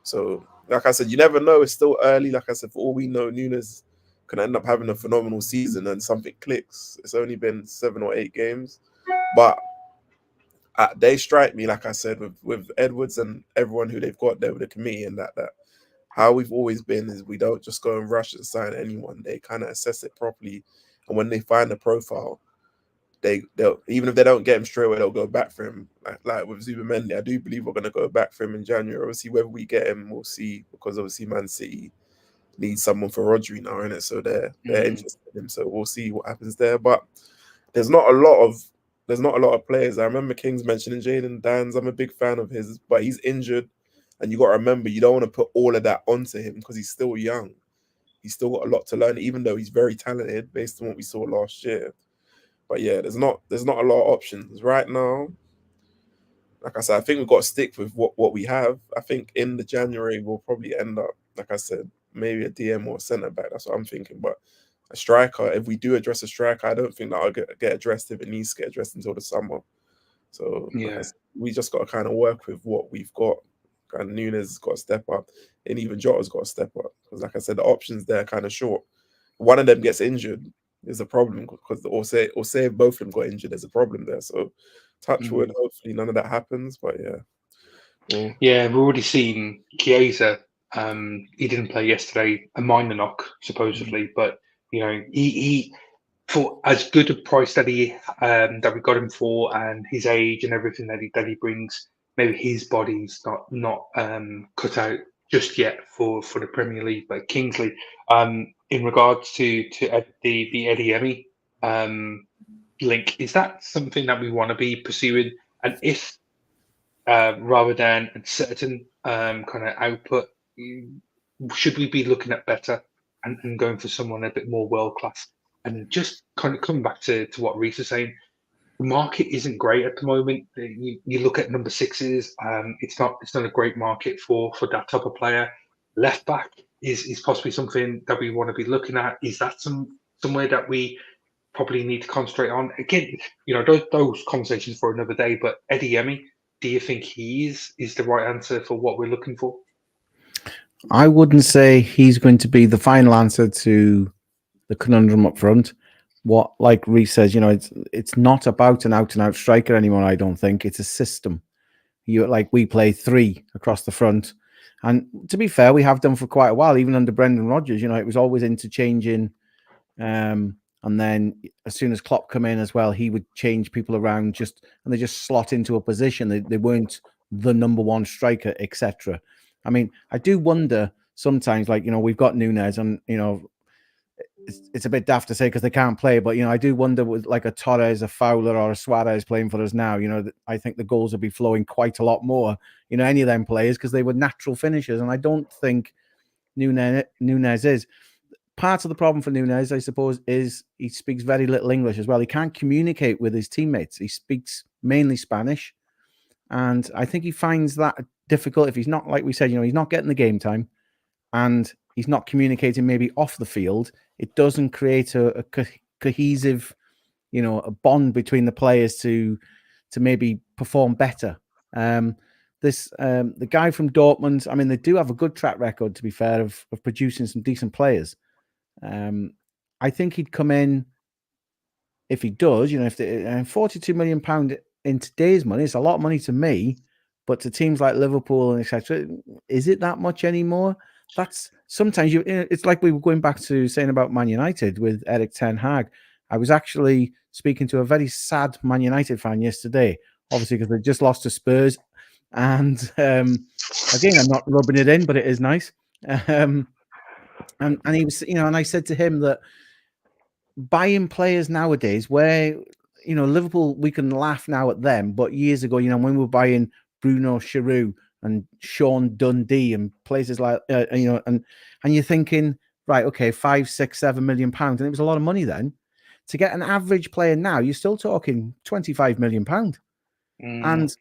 So, like I said, you never know. It's still early. Like I said, for all we know, Nunez can end up having a phenomenal season and something clicks. It's only been 7 or 8 games, but they strike me, like I said, with Edwards and everyone who they've got there with the committee, and that how we've always been is we don't just go and rush and sign anyone. They kind of assess it properly, and when they find the profile, they'll even if they don't get him straight away, they'll go back for him. Like with Zubimendi, I do believe we're going to go back for him in January. Obviously, whether we get him, we'll see, because obviously Man City needs someone for Rodri now, innit? So they're interested in him. So we'll see what happens there. But there's not a lot of players. I remember Kings mentioning Jadon Danns. I'm a big fan of his, but he's injured. And you got to remember, you don't want to put all of that onto him because he's still young. He's still got a lot to learn, even though he's very talented based on what we saw last year. But yeah, there's not a lot of options right now. Like I said, I think we've got to stick with what we have. I think in the January we'll probably end up, like I said, maybe a DM or a centre back. That's what I'm thinking. But a striker, if we do address a striker, I don't think that'll get addressed if it needs to get addressed until the summer. So Yeah, we just got to kind of work with what we've got. And Nunez has got to step up, and even Jota's got to step up, because like I said, the options there are kind of short. One of them gets injured, is a problem, because or say if both of them got injured, there's a problem there. So touch wood, hopefully none of that happens. But yeah. Well, yeah, we've already seen Chiesa. He didn't play yesterday, a minor knock supposedly, but you know, he for as good a price that that we got him for, and his age and everything that he brings, maybe his body's not cut out just yet for the Premier League. But Kingsley, in regards to the Adeyemi link, is that something that we want to be pursuing? And if rather than a certain kind of output, should we be looking at better and going for someone a bit more world class? And just kind of coming back to what Reece is saying, the market isn't great at the moment. You look at number sixes, it's not a great market for that type of player. Left back is possibly something that we want to be looking at. Is that somewhere that we probably need to concentrate on? Again, you know, those conversations for another day. But Adeyemi, do you think he is the right answer for what we're looking for? I wouldn't say he's going to be the final answer to the conundrum up front. What, like Reece says, you know, it's not about an out-and-out striker anymore, I don't think. It's a system. We play three across the front. And to be fair, we have done for quite a while, even under Brendan Rodgers. You know, it was always interchanging. And then as soon as Klopp come in as well, he would change people around and they just slot into a position. They weren't the number one striker, etc. I mean, I do wonder sometimes, like, you know, we've got Nunez and, you know, it's a bit daft to say because they can't play, but, you know, I do wonder with like a Torres, a Fowler or a Suarez playing for us now, you know, I think the goals would be flowing quite a lot more, you know, any of them players, because they were natural finishers. And I don't think Nunez is. Part of the problem for Nunez, I suppose, is he speaks very little English as well. He can't communicate with his teammates. He speaks mainly Spanish. And I think he finds that difficult if he's not, like we said, you know, he's not getting the game time and he's not communicating maybe off the field. It doesn't create a cohesive, you know, a bond between the players to maybe perform better. The guy from Dortmund, I mean, they do have a good track record, to be fair, of producing some decent players. I think he'd come in, if he does, you know, if £42 million in today's money, it's a lot of money to me, but to teams like Liverpool and etc., is it that much anymore? That's sometimes it's like we were going back to saying about Man United with Erik ten Hag. I was actually speaking to a very sad Man United fan yesterday, obviously because they just lost to Spurs, and again, I'm not rubbing it in, but it is nice. And he was, you know, and I said to him that buying players nowadays, where, you know, Liverpool, we can laugh now at them, but years ago, you know, when we were buying Bruno Giroud and Sean Dundee and places like, you know, and you're thinking, right, okay, 5, 6, 7 million pounds, and it was a lot of money then. To get an average player now, you're still talking 25 million pound, and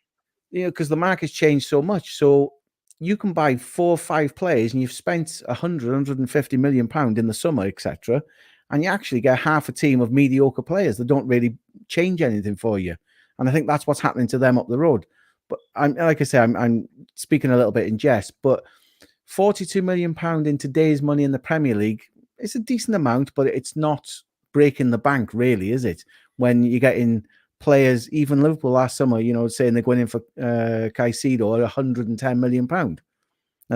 you know, because the market's changed so much, so you can buy 4 or 5 players, and you've spent 100, 150 million pound in the summer, etc., and you actually get half a team of mediocre players that don't really change anything for you. And I think that's what's happening to them up the road. But like I say, I'm speaking a little bit in jest, but £42 million in today's money in the Premier League is a decent amount, but it's not breaking the bank, really, is it? When you're getting players, even Liverpool last summer, you know, saying they're going in for Caicedo at £110 million. Now,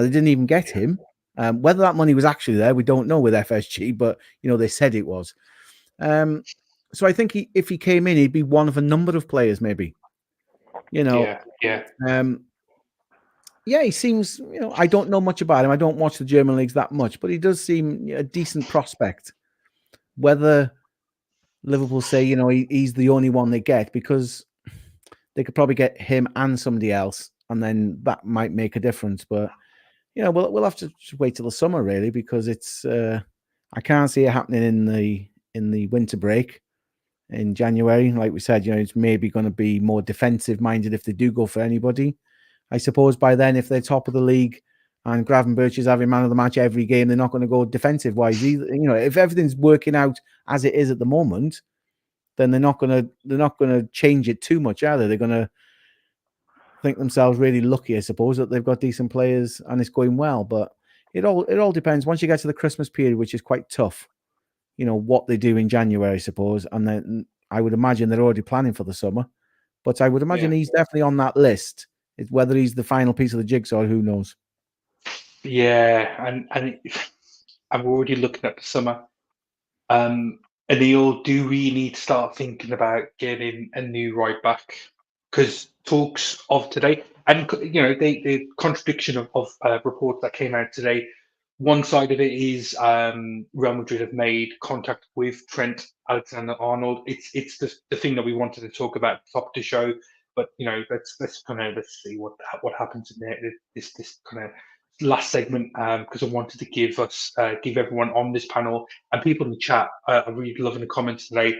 they didn't even get him. Whether that money was actually there, we don't know with FSG, but, you know, they said it was. So I think if he came in, he'd be one of a number of players, maybe. You know, yeah, he seems, you know, I don't know much about him. I don't watch the German leagues that much, but he does seem a decent prospect. Whether Liverpool say, you know, he's the only one they get, because they could probably get him and somebody else, and then that might make a difference. But, you know, we'll have to wait till the summer, really, because it's I can't see it happening in the winter break in January. Like we said, you know, it's maybe going to be more defensive minded if they do go for anybody. I suppose by then, if they're top of the league and Gravenberch is having man of the match every game, they're not going to go defensive wise either. You know, if everything's working out as it is at the moment, then they're not going to change it too much, are they? They're going to think themselves really lucky, I suppose, that they've got decent players and it's going well. But it all depends. Once you get to the Christmas period, which is quite tough, what they do in January, I suppose. And then I would imagine they're already planning for the summer. But I would imagine he's definitely on that list. Whether he's the final piece of the jigsaw, who knows? Yeah, and I'm already looking at the summer. Anil, do we need to start thinking about getting a new right back? Because talks of today, and the contradiction of reports that came out today. One side of it is Real Madrid have made contact with Trent Alexander-Arnold. It's the thing that we wanted to talk about at the top of the show. But let's see what happens in there. This kind of last segment, because I wanted to give everyone on this panel and people in the chat. I really loving the comments today.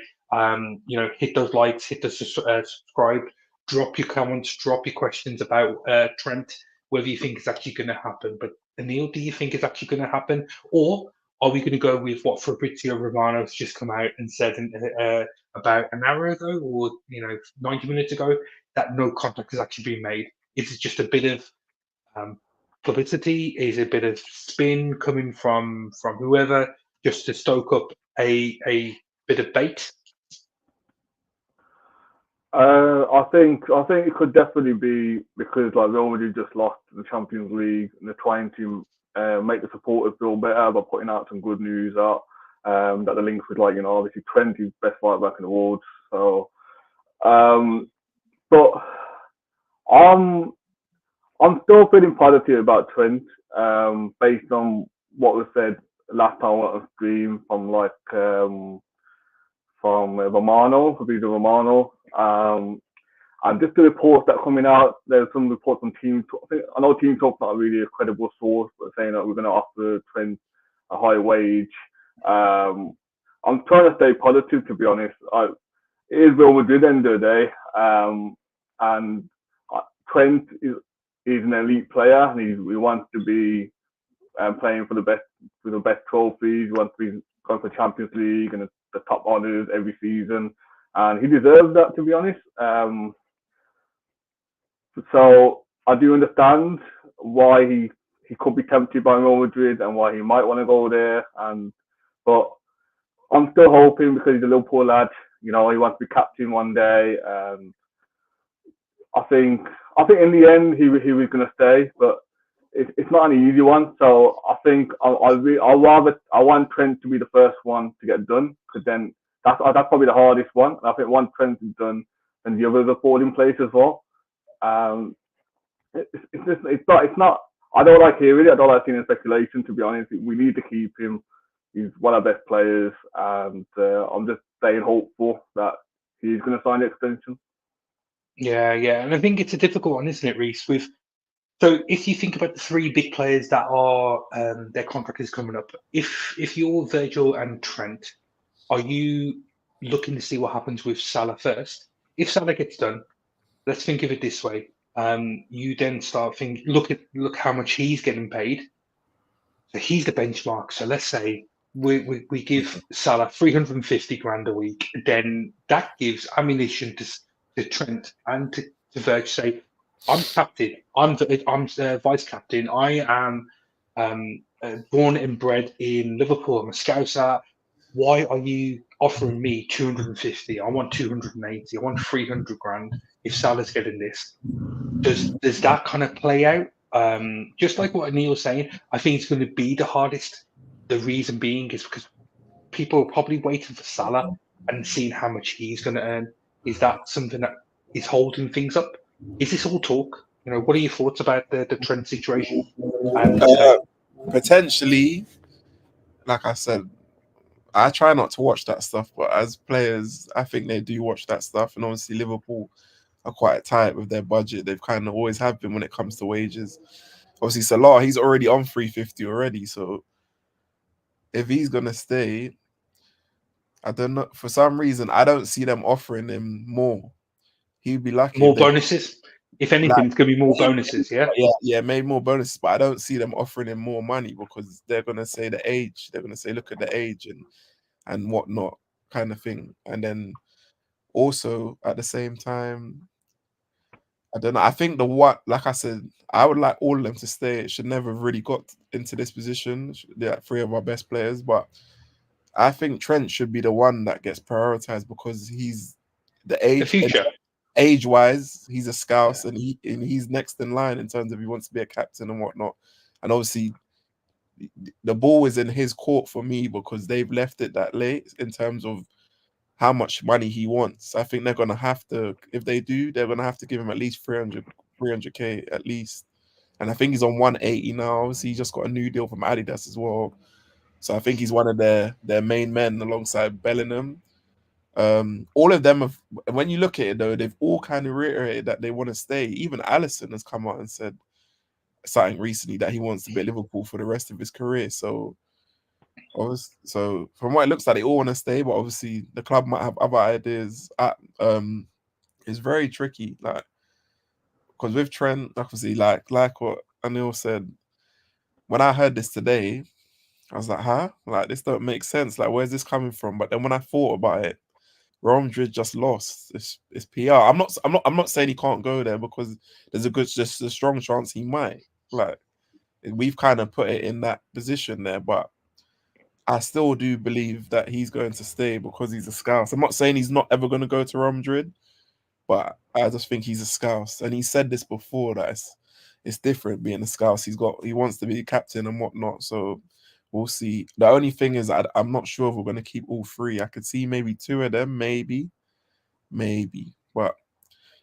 Hit those likes, hit the subscribe, drop your comments, drop your questions about Trent, whether you think it's actually going to happen. But Anil, do you think it's actually going to happen, or are we going to go with what Fabrizio Romano has just come out and said about an hour ago, or 90 minutes ago, that no contact has actually been made? Is it just a bit of publicity? Is a bit of spin coming from whoever just to stoke up a bit of bait? I think it could definitely be because Real Madrid just lost the Champions League and they're trying to make the supporters feel better by putting out some good news out that the links with obviously Trent is best right back in the world. So, but I'm still feeling positive about Trent based on what was said last time on stream from Fabrizio Romano. And just the reports that are coming out, there's some reports from Team Talk. I know Team Talk's not really a credible source, but saying that we're going to offer Trent a high wage. I'm trying to stay positive, to be honest. It is Real Madrid at the end of the day. And Trent is an elite player, and he wants to be playing for the best trophies. He wants to be going for Champions League and the top honours every season. And he deserves that, to be honest. So I do understand why he could be tempted by Real Madrid and why he might want to go there. But I'm still hoping, because he's a Liverpool lad. He wants to be captain one day. I think in the end he was going to stay, but it's not an easy one. So I think I want Trent to be the first one to get done, because then that's probably the hardest one. And I think once Trent is done, then the others will fall in place as well. It's not. I don't like hearing it. I don't like seeing speculation, to be honest. We need to keep him. He's one of our best players, and I'm just staying hopeful that he's going to sign the extension. Yeah, and I think it's a difficult one, isn't it, Reese? So if you think about the three big players that are their contract is coming up, if you're Virgil and Trent, are you looking to see what happens with Salah first? If Salah gets done, let's think of it this way. You then start thinking, look how much he's getting paid. So he's the benchmark. So let's say we give Salah 350 grand a week, then that gives ammunition to Trent and to Virgil. Say, I'm captain. I'm vice captain. I am born and bred in Liverpool. I'm a Scouser. Why are you offering me 250? I want 280. I want 300 grand if Salah's getting this. Does that kind of play out? Just like what Anil's saying, I think it's going to be the hardest. The reason being is because people are probably waiting for Salah and seeing how much he's going to earn. Is that something that is holding things up? Is this all talk? What are your thoughts about the Trent situation? Potentially, like I said, I try not to watch that stuff, but as players, I think they do watch that stuff. And obviously, Liverpool are quite tight with their budget. They've kind of always have been when it comes to wages. Obviously, Salah, he's already on 350 already. So if he's going to stay, I don't know. For some reason, I don't see them offering him more. He'd be lucky. More bonuses? If anything, it's going to be more bonuses, yeah? Yeah, maybe more bonuses. But I don't see them offering him more money because they're going to say the age. They're going to say, look at the age and whatnot kind of thing. And then also at the same time, I don't know. I think like I said, I would like all of them to stay. It should never have really got into this position. They're three of our best players, but I think Trent should be the one that gets prioritized because he's the The future. Age-wise, he's a scouse, and he's next in line in terms of he wants to be a captain and whatnot. And obviously, the ball is in his court for me because they've left it that late in terms of how much money he wants. I think they're going to have to, if they do, they're going to have to give him at least 300k at least. And I think he's on 180 now. Obviously, he just got a new deal from Adidas as well. So I think he's one of their main men alongside Bellingham. All of them have, when you look at it though, they've all kind of reiterated that they want to stay. Even Alisson has come out and said something recently that he wants to be at Liverpool for the rest of his career. So from what it looks like, they all want to stay, but obviously the club might have other ideas. It's very tricky, like because with Trent, obviously, like what Anil said, when I heard this today, I was like, huh? Like this don't make sense. Like, where's this coming from? But then when I thought about it, Real Madrid just lost. It's PR. I'm not saying he can't go there because there's just a strong chance he might. Like we've kind of put it in that position there, but I still do believe that he's going to stay because he's a Scouse. I'm not saying he's not ever going to go to Real Madrid, but I just think he's a Scouse. And he said this before that it's different being a Scouse. He wants to be captain and whatnot. So we'll see. The only thing is I'm not sure if we're going to keep all three. I could see maybe two of them, maybe. But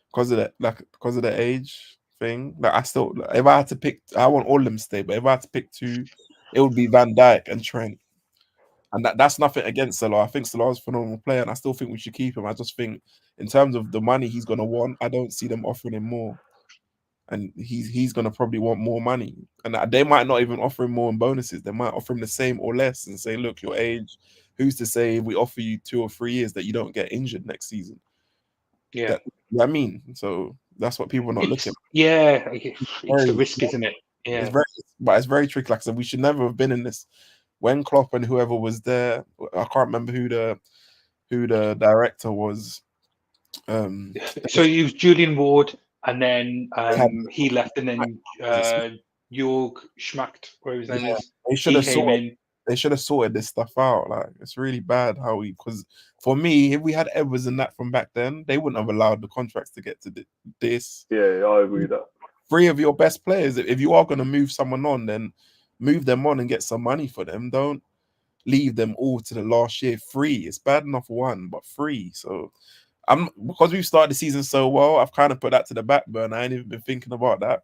because of the age thing, like if I had to pick, I want all of them to stay. But if I had to pick two, it would be Van Dijk and Trent. And that's nothing against Salah. I think Salah's a phenomenal player, and I still think we should keep him. I just think in terms of the money he's going to want, I don't see them offering him more. And he's going to probably want more money. And they might not even offer him more in bonuses. They might offer him the same or less and say, look, your age, who's to say if we offer you 2 or 3 years that you don't get injured next season? Yeah. I mean, so that's what people are not looking at. Yeah, it's the risk, isn't it? Yeah. It's very tricky. Like I said, we should never have been in this. When Klopp and whoever was there, I can't remember who the director was. So it was Julian Ward, and then he left, and then Jörg Schmacht, whatever his name is, he came in. They should have sorted this stuff out. Like it's really bad because for me, if we had Edwards and that from back then, they wouldn't have allowed the contracts to get to this. Yeah, I agree with that. 3 of your best players. If you are going to move someone on, then move them on and get some money for them. Don't leave them all to the last year free. It's bad enough 1, but free. So because we've started the season so well, I've kind of put that to the back burner. I ain't even been thinking about that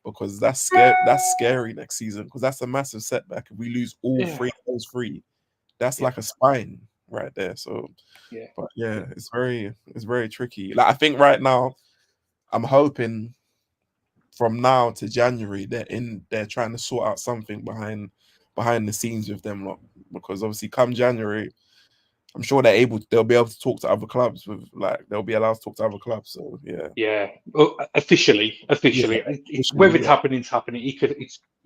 because that's scary. That's scary next season because that's a massive setback. If we lose all 3 of those 3, that's like a spine right there. So but it's very tricky. Like I think right now, I'm hoping from now to January they're trying to sort out something behind the scenes with them lot, because obviously come January, I'm sure they'll be able to talk to other clubs they'll be allowed to talk to other clubs. So well, officially, whether it's happening, it's happening.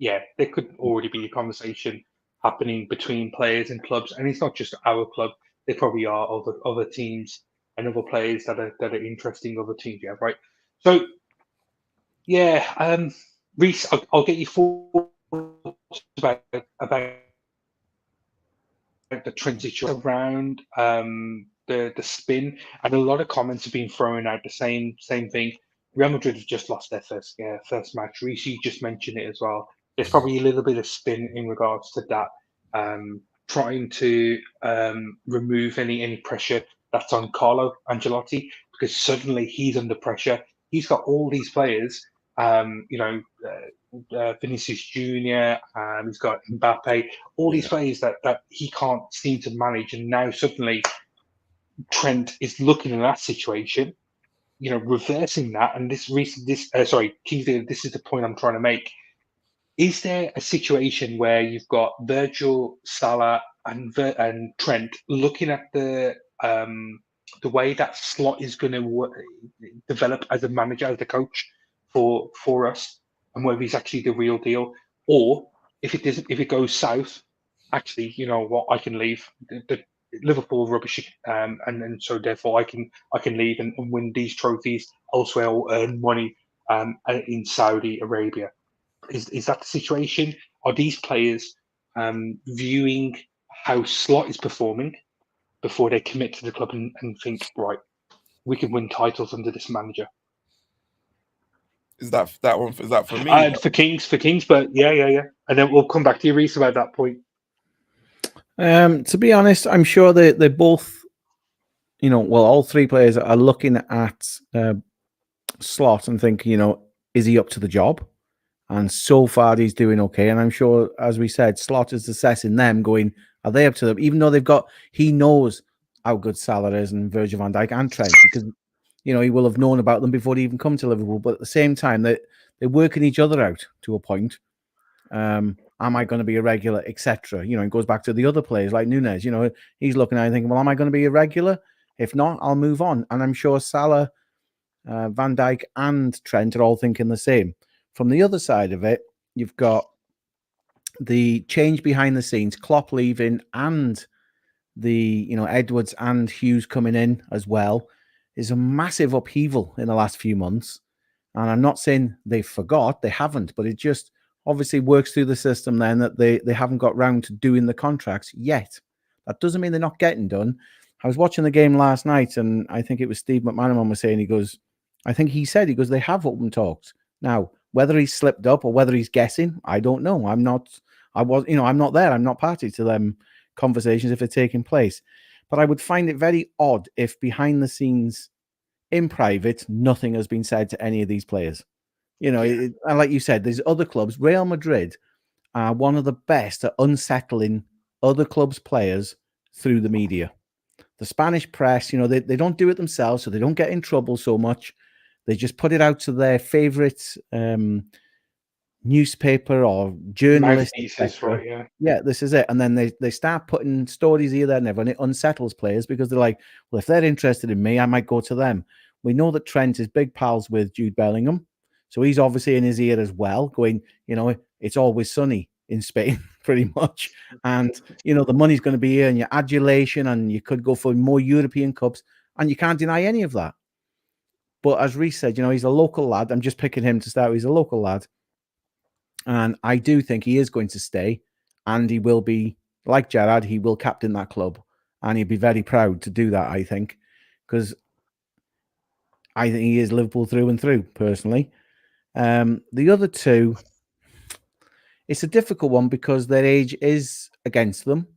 There could already be a conversation happening between players and clubs, and it's not just our club. There probably are other teams and other players that are interesting other teams. Yeah, right. So Reece, I'll get you thoughts about the transition around the spin, and a lot of comments have been thrown out the same thing. Real Madrid have just lost their first match. Reece, you just mentioned it as well. There's probably a little bit of spin in regards to that, trying to remove any pressure that's on Carlo Ancelotti, because suddenly he's under pressure. He's got all these players, Vinicius Junior, he's got Mbappe, all these players that he can't seem to manage, and now suddenly Trent is looking in that situation, reversing that. And Kingsley, this is the point I'm trying to make. Is there a situation where you've got Virgil, Salah, and Trent looking at the way that Slot is going to develop as a manager, as a coach for us, and whether he's actually the real deal, or if it goes south, actually, you know what, I can leave. The Liverpool rubbish, and so therefore I can leave and win these trophies elsewhere or earn money in Saudi Arabia. Is that the situation? Are these players viewing how Slot is performing before they commit to the club and think, right, we can win titles under this manager. Is that one? Is that for me? For Kings, but yeah. And then we'll come back to you, Reese, about that point. To be honest, I'm sure they both, all three players are looking at Slot and thinking, is he up to the job? And so far, he's doing okay. And I'm sure, as we said, Slot is assessing them, going, are they up to them? Even though he knows how good Salah is and Virgil van Dijk and Trent, because, he will have known about them before they even come to Liverpool. But at the same time, they're working each other out to a point. Am I going to be a regular, etc.? It goes back to the other players like Nunez. He's looking at it and thinking, well, am I going to be a regular? If not, I'll move on. And I'm sure Salah, Van Dijk and Trent are all thinking the same. From the other side of it, you've got the change behind the scenes, Klopp leaving and the, Edwards and Hughes coming in as well, is a massive upheaval in the last few months. And I'm not saying they forgot, they haven't, but it just obviously works through the system then that they haven't got round to doing the contracts yet. That doesn't mean they're not getting done. I was watching the game last night and I think it was Steve McManaman was saying, he said, they have open talks. Now, whether he's slipped up or whether he's guessing, I don't know. I'm not there. I'm not party to them conversations if they're taking place. But I would find it very odd if behind the scenes in private, nothing has been said to any of these players. And like you said, there's other clubs. Real Madrid are one of the best at unsettling other clubs' players through the media. The Spanish press, they don't do it themselves, so they don't get in trouble so much. They just put it out to their favorite newspaper or journalist. Right, yeah, this is it. And then they start putting stories here, there, and everyone. It unsettles players because they're like, well, if they're interested in me, I might go to them. We know that Trent is big pals with Jude Bellingham. So he's obviously in his ear as well, going, it's always sunny in Spain, pretty much. And, the money's going to be here and your adulation and you could go for more European Cups and you can't deny any of that. But as Reece said, he's a local lad. I'm just picking him to start. He's a local lad. And I do think he is going to stay and he will be, like Gerrard, he will captain that club. And he'll be very proud to do that, I think, because I think he is Liverpool through and through, personally. The other two, it's a difficult one because their age is against them.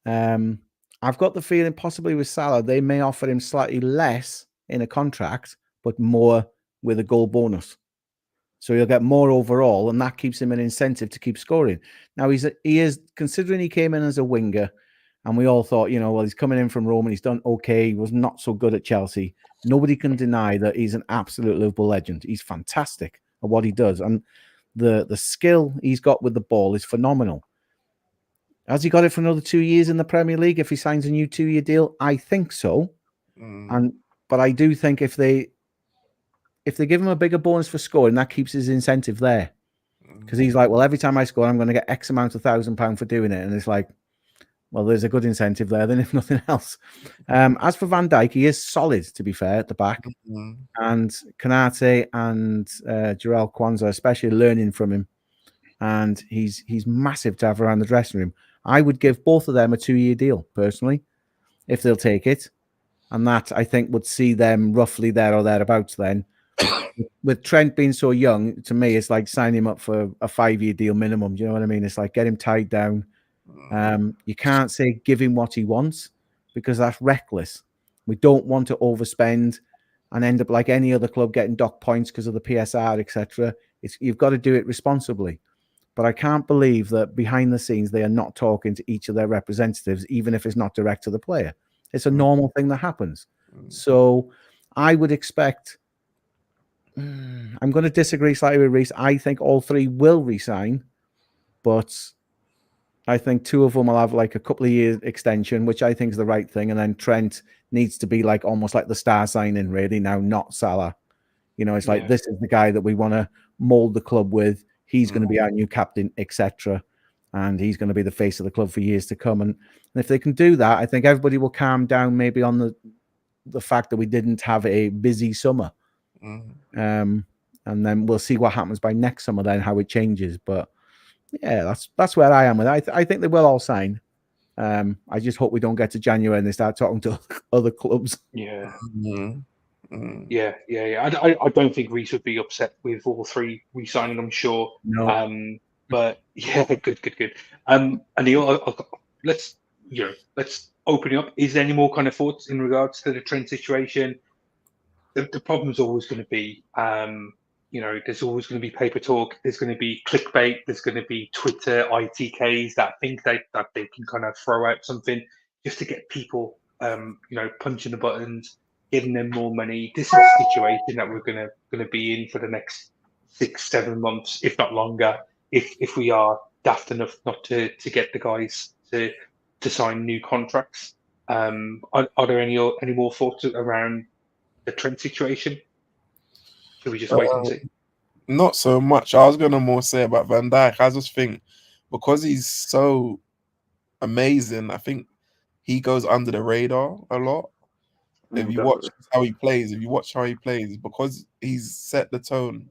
I've got the feeling possibly with Salah, they may offer him slightly less in a contract, but more with a goal bonus. So he'll get more overall, and that keeps him an incentive to keep scoring. Now, he is, considering he came in as a winger, and we all thought, well, he's coming in from Rome and he's done okay. He was not so good at Chelsea. Nobody can deny that he's an absolute Liverpool legend. He's fantastic at what he does. And the skill he's got with the ball is phenomenal. Has he got it for another 2 years in the Premier League if he signs a new 2-year deal? I think so. But I do think if they give him a bigger bonus for scoring, that keeps his incentive there. Because he's like, well, every time I score, I'm going to get X amount of £1,000 for doing it. And it's like, well, there's a good incentive there then, if nothing else. As for Van Dijk, he is solid, to be fair, at the back. And Konate and Jarell Kwanzaa, especially learning from him. And he's massive to have around the dressing room. I would give both of them a 2-year deal, personally, if they'll take it. And that, I think, would see them roughly there or thereabouts then. With Trent being so young, to me, it's like signing him up for a 5-year deal minimum. Do you know what I mean? It's like get him tied down. You can't say give him what he wants because that's reckless. We don't want to overspend and end up like any other club getting docked points because of the PSR, etc. You've got to do it responsibly. But I can't believe that behind the scenes they are not talking to each of their representatives, even if it's not direct to the player. It's a normal thing that happens. So I would expect. I'm going to disagree slightly with Reece. I think all three will resign, but I think 2 of them will have like a couple of years extension, which I think is the right thing. And then Trent needs to be like almost like the star signing, really, now, not Salah. It's like this is the guy that we want to mold the club with. He's going to be our new captain, etc. And he's going to be the face of the club for years to come. And if they can do that, I think everybody will calm down maybe on the fact that we didn't have a busy summer. And then we'll see what happens by next summer, then how it changes. But yeah, that's where I am with it. I think they will all sign. I just hope we don't get to January and they start talking to other clubs. Yeah. Mm. Mm. Yeah. I don't think Reece would be upset with all three re-signing, I'm sure. No. But yeah, good. Anil, let's open it up. Is there any more kind of thoughts in regards to the Trent situation? The problem's always going to be, there's always going to be paper talk. There's going to be clickbait. There's going to be Twitter ITKs that think that they can kind of throw out something just to get people, punching the buttons, giving them more money. This is the situation that we're going to be in for the next 6-7 months, if not longer, if we are daft enough not to get the guys to sign new contracts. Are there any more thoughts around the Trent situation? Should we just wait and see? Not so much. I was gonna more say about Van Dijk. I just think because he's so amazing, I think he goes under the radar a lot. If you watch how he plays, because he's set the tone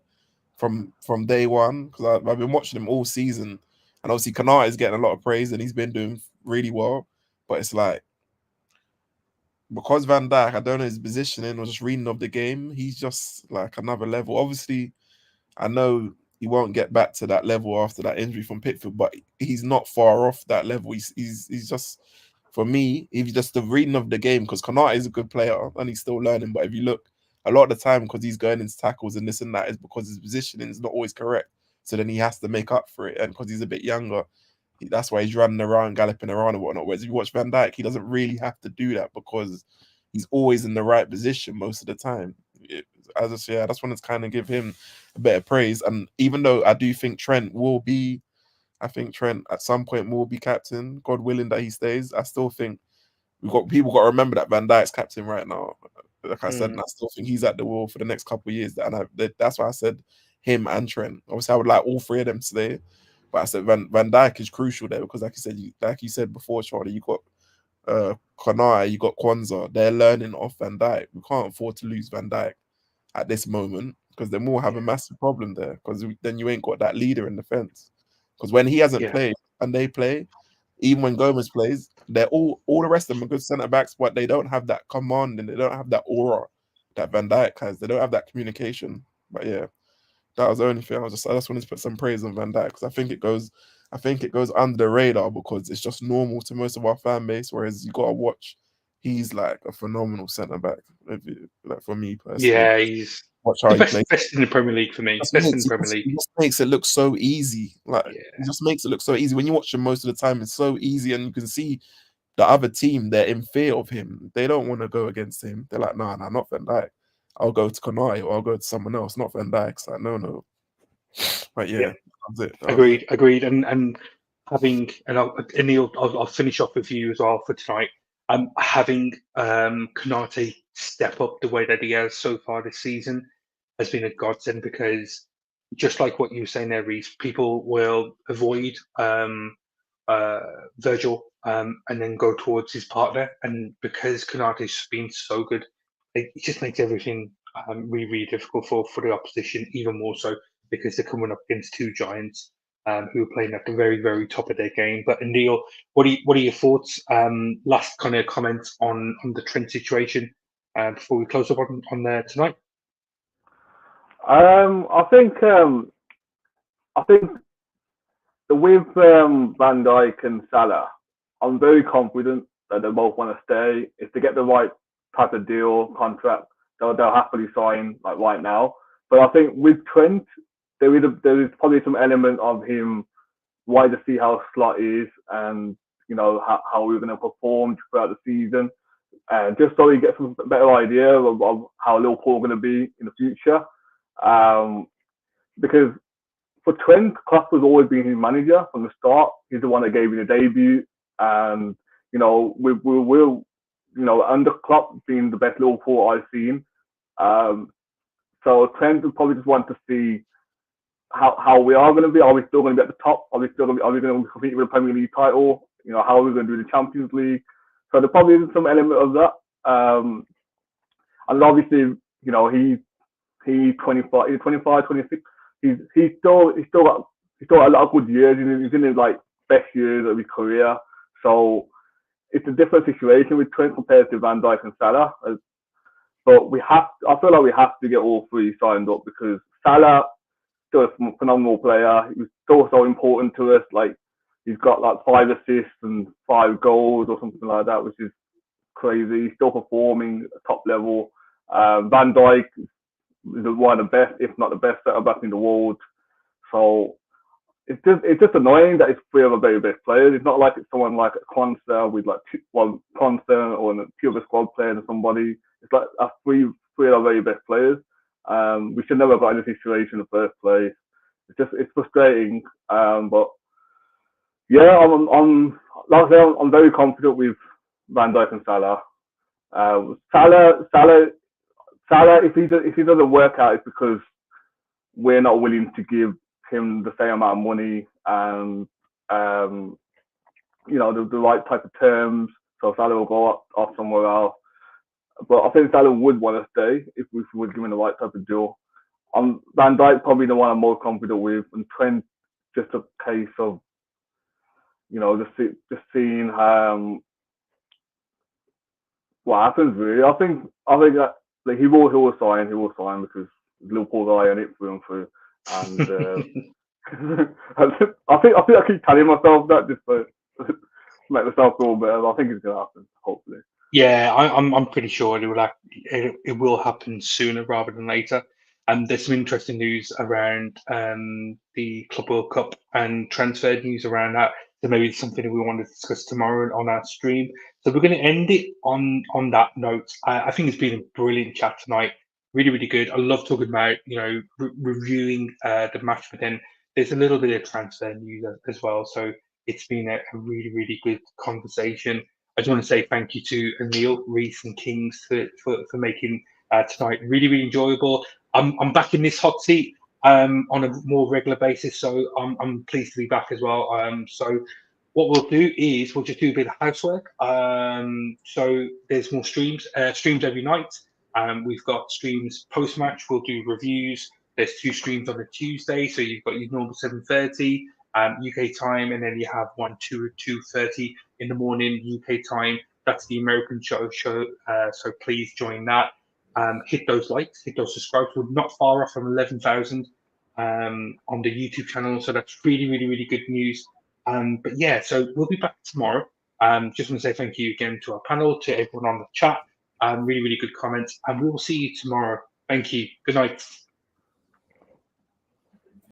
from day one. Because I've been watching him all season, and obviously Kanata is getting a lot of praise, and he's been doing really well. But it's like, because Van Dijk, I don't know his positioning or just reading of the game, he's just like another level. Obviously, I know he won't get back to that level after that injury from Pickford, but he's not far off that level. He's just, for me, if you just the reading of the game, because Kanata is a good player and he's still learning. But if you look, a lot of the time, because he's going into tackles and this and that, is because his positioning is not always correct. So then he has to make up for it, and because he's a bit younger, that's why he's running around, galloping around and whatnot. Whereas if you watch Van Dijk, he doesn't really have to do that because he's always in the right position most of the time. I just when it's kind of give him a bit of praise. And even though I do think Trent at some point will be captain, God willing that he stays, I still think people got to remember that Van Dijk's captain right now. Like I said, and I still think he's at the wheel for the next couple of years. And that's why I said him and Trent. Obviously, I would like all three of them to stay. But I said Van Dijk is crucial there because, like you said before, Charlie, you got Konai, you got Kwanzaa. They're learning off Van Dijk. We can't afford to lose Van Dijk at this moment because then we'll have a massive problem there because then you ain't got that leader in defense. Because when he hasn't played and they play, even when Gomez plays, they're all the rest of them are good centre backs, but they don't have that command and they don't have that aura that Van Dijk has. They don't have that communication. But yeah, that was the only thing. I just wanted to put some praise on Van Dijk because I think it goes under the radar because it's just normal to most of our fan base. Whereas you gotta watch, he's like a phenomenal centre back. Like for me personally, yeah, he's watch how the best in the Premier League for me. Best in the Premier League. He just makes it look so easy. He just makes it look so easy. When you watch him most of the time, it's so easy, and you can see the other team, they're in fear of him. They don't want to go against him. They're like, nah, not Van Dijk. I'll go to Konai or I'll go to someone else, not Van Dijk. It's like, no. But yeah. That's it. Agreed. And having, and I'll finish off with you as well for tonight. Having Konate step up the way that he has so far this season has been a godsend because just like what you were saying there, Reece, people will avoid Virgil and then go towards his partner. And because Konate's been so good, it just makes everything really, really difficult for the opposition, even more so because they're coming up against two giants who are playing at the very, very top of their game. But Neil, what are your thoughts? Last kind of comments on the Trent situation before we close up on there tonight. I think with Van Dijk and Salah, I'm very confident that they both want to stay. If they get the right type of deal, contract, they'll happily sign like right now. But I think with Trent, there is probably some element of him wanting to see how Slot is and how we're going to perform throughout the season, just so he gets a better idea of how Liverpool are going to be in the future. Because for Trent, Klopp has always been his manager from the start. He's the one that gave him the debut, and under Klopp being the best Liverpool I've seen. So Trent will probably just want to see how we are going to be. Are we still going to be at the top? Are we going to compete with the Premier League title? How are we going to do the Champions League? So there probably is some element of that. And obviously, he's 25, 26. He's still got a lot of good years. He's in his best years of his career. So it's a different situation with Trent compared to Van Dijk and Salah. But I feel like we have to get all three signed up because Salah, still a phenomenal player. He's still so important to us. Like he's got like 5 assists and 5 goals or something like that, which is crazy. He's still performing at top level. Van Dijk is one of the best, if not the best centre back in the world. So it's just annoying that it's 3 of the very best players. It's not like it's someone like a Conster with like one Conster or a few of the squad players or somebody. It's like three of the very best players. We should never have got in this situation in the first place. It's frustrating. But yeah, I'm very confident with Van Dijk and Salah. Salah, if he doesn't work out, it's because we're not willing to give him the same amount of money and the right type of terms. So Salah will go off somewhere else. But I think Salah would want to stay if we were given the right type of deal. Van Dijk probably the one I'm more confident with, and Trent just a case of just seeing what happens really. I think that like he will sign because Liverpool guy and it through and through. And I think I keep telling myself that just to make myself feel better. I think it's gonna happen, hopefully. Yeah, I'm pretty sure it will happen sooner rather than later. And there's some interesting news around the Club World Cup and transfer news around that. So maybe it's something that we want to discuss tomorrow on our stream. So we're going to end it on that note. I think it's been a brilliant chat tonight. Really, really good. I love talking about reviewing the match, but then there's a little bit of transfer news as well. So it's been a really, really good conversation. I just want to say thank you to Emil, Reese, and Kings for making tonight really, really enjoyable. I'm back in this hot seat on a more regular basis, so I'm pleased to be back as well. So what we'll do is we'll just do a bit of housework. So there's more streams every night. We've got streams post-match. We'll do reviews. There's 2 streams on a Tuesday, so you've got your normal 7:30 UK time, and then you have 1, 2, 2:30 in the morning UK time. That's the American show. So please join that. Hit those likes, hit those subscribes. We're not far off from 11,000 on the YouTube channel, so that's really, really, really good news. But yeah, so we'll be back tomorrow. Just want to say thank you again to our panel, to everyone on the chat. Really, really good comments, and we will see you tomorrow. Thank you. Good night.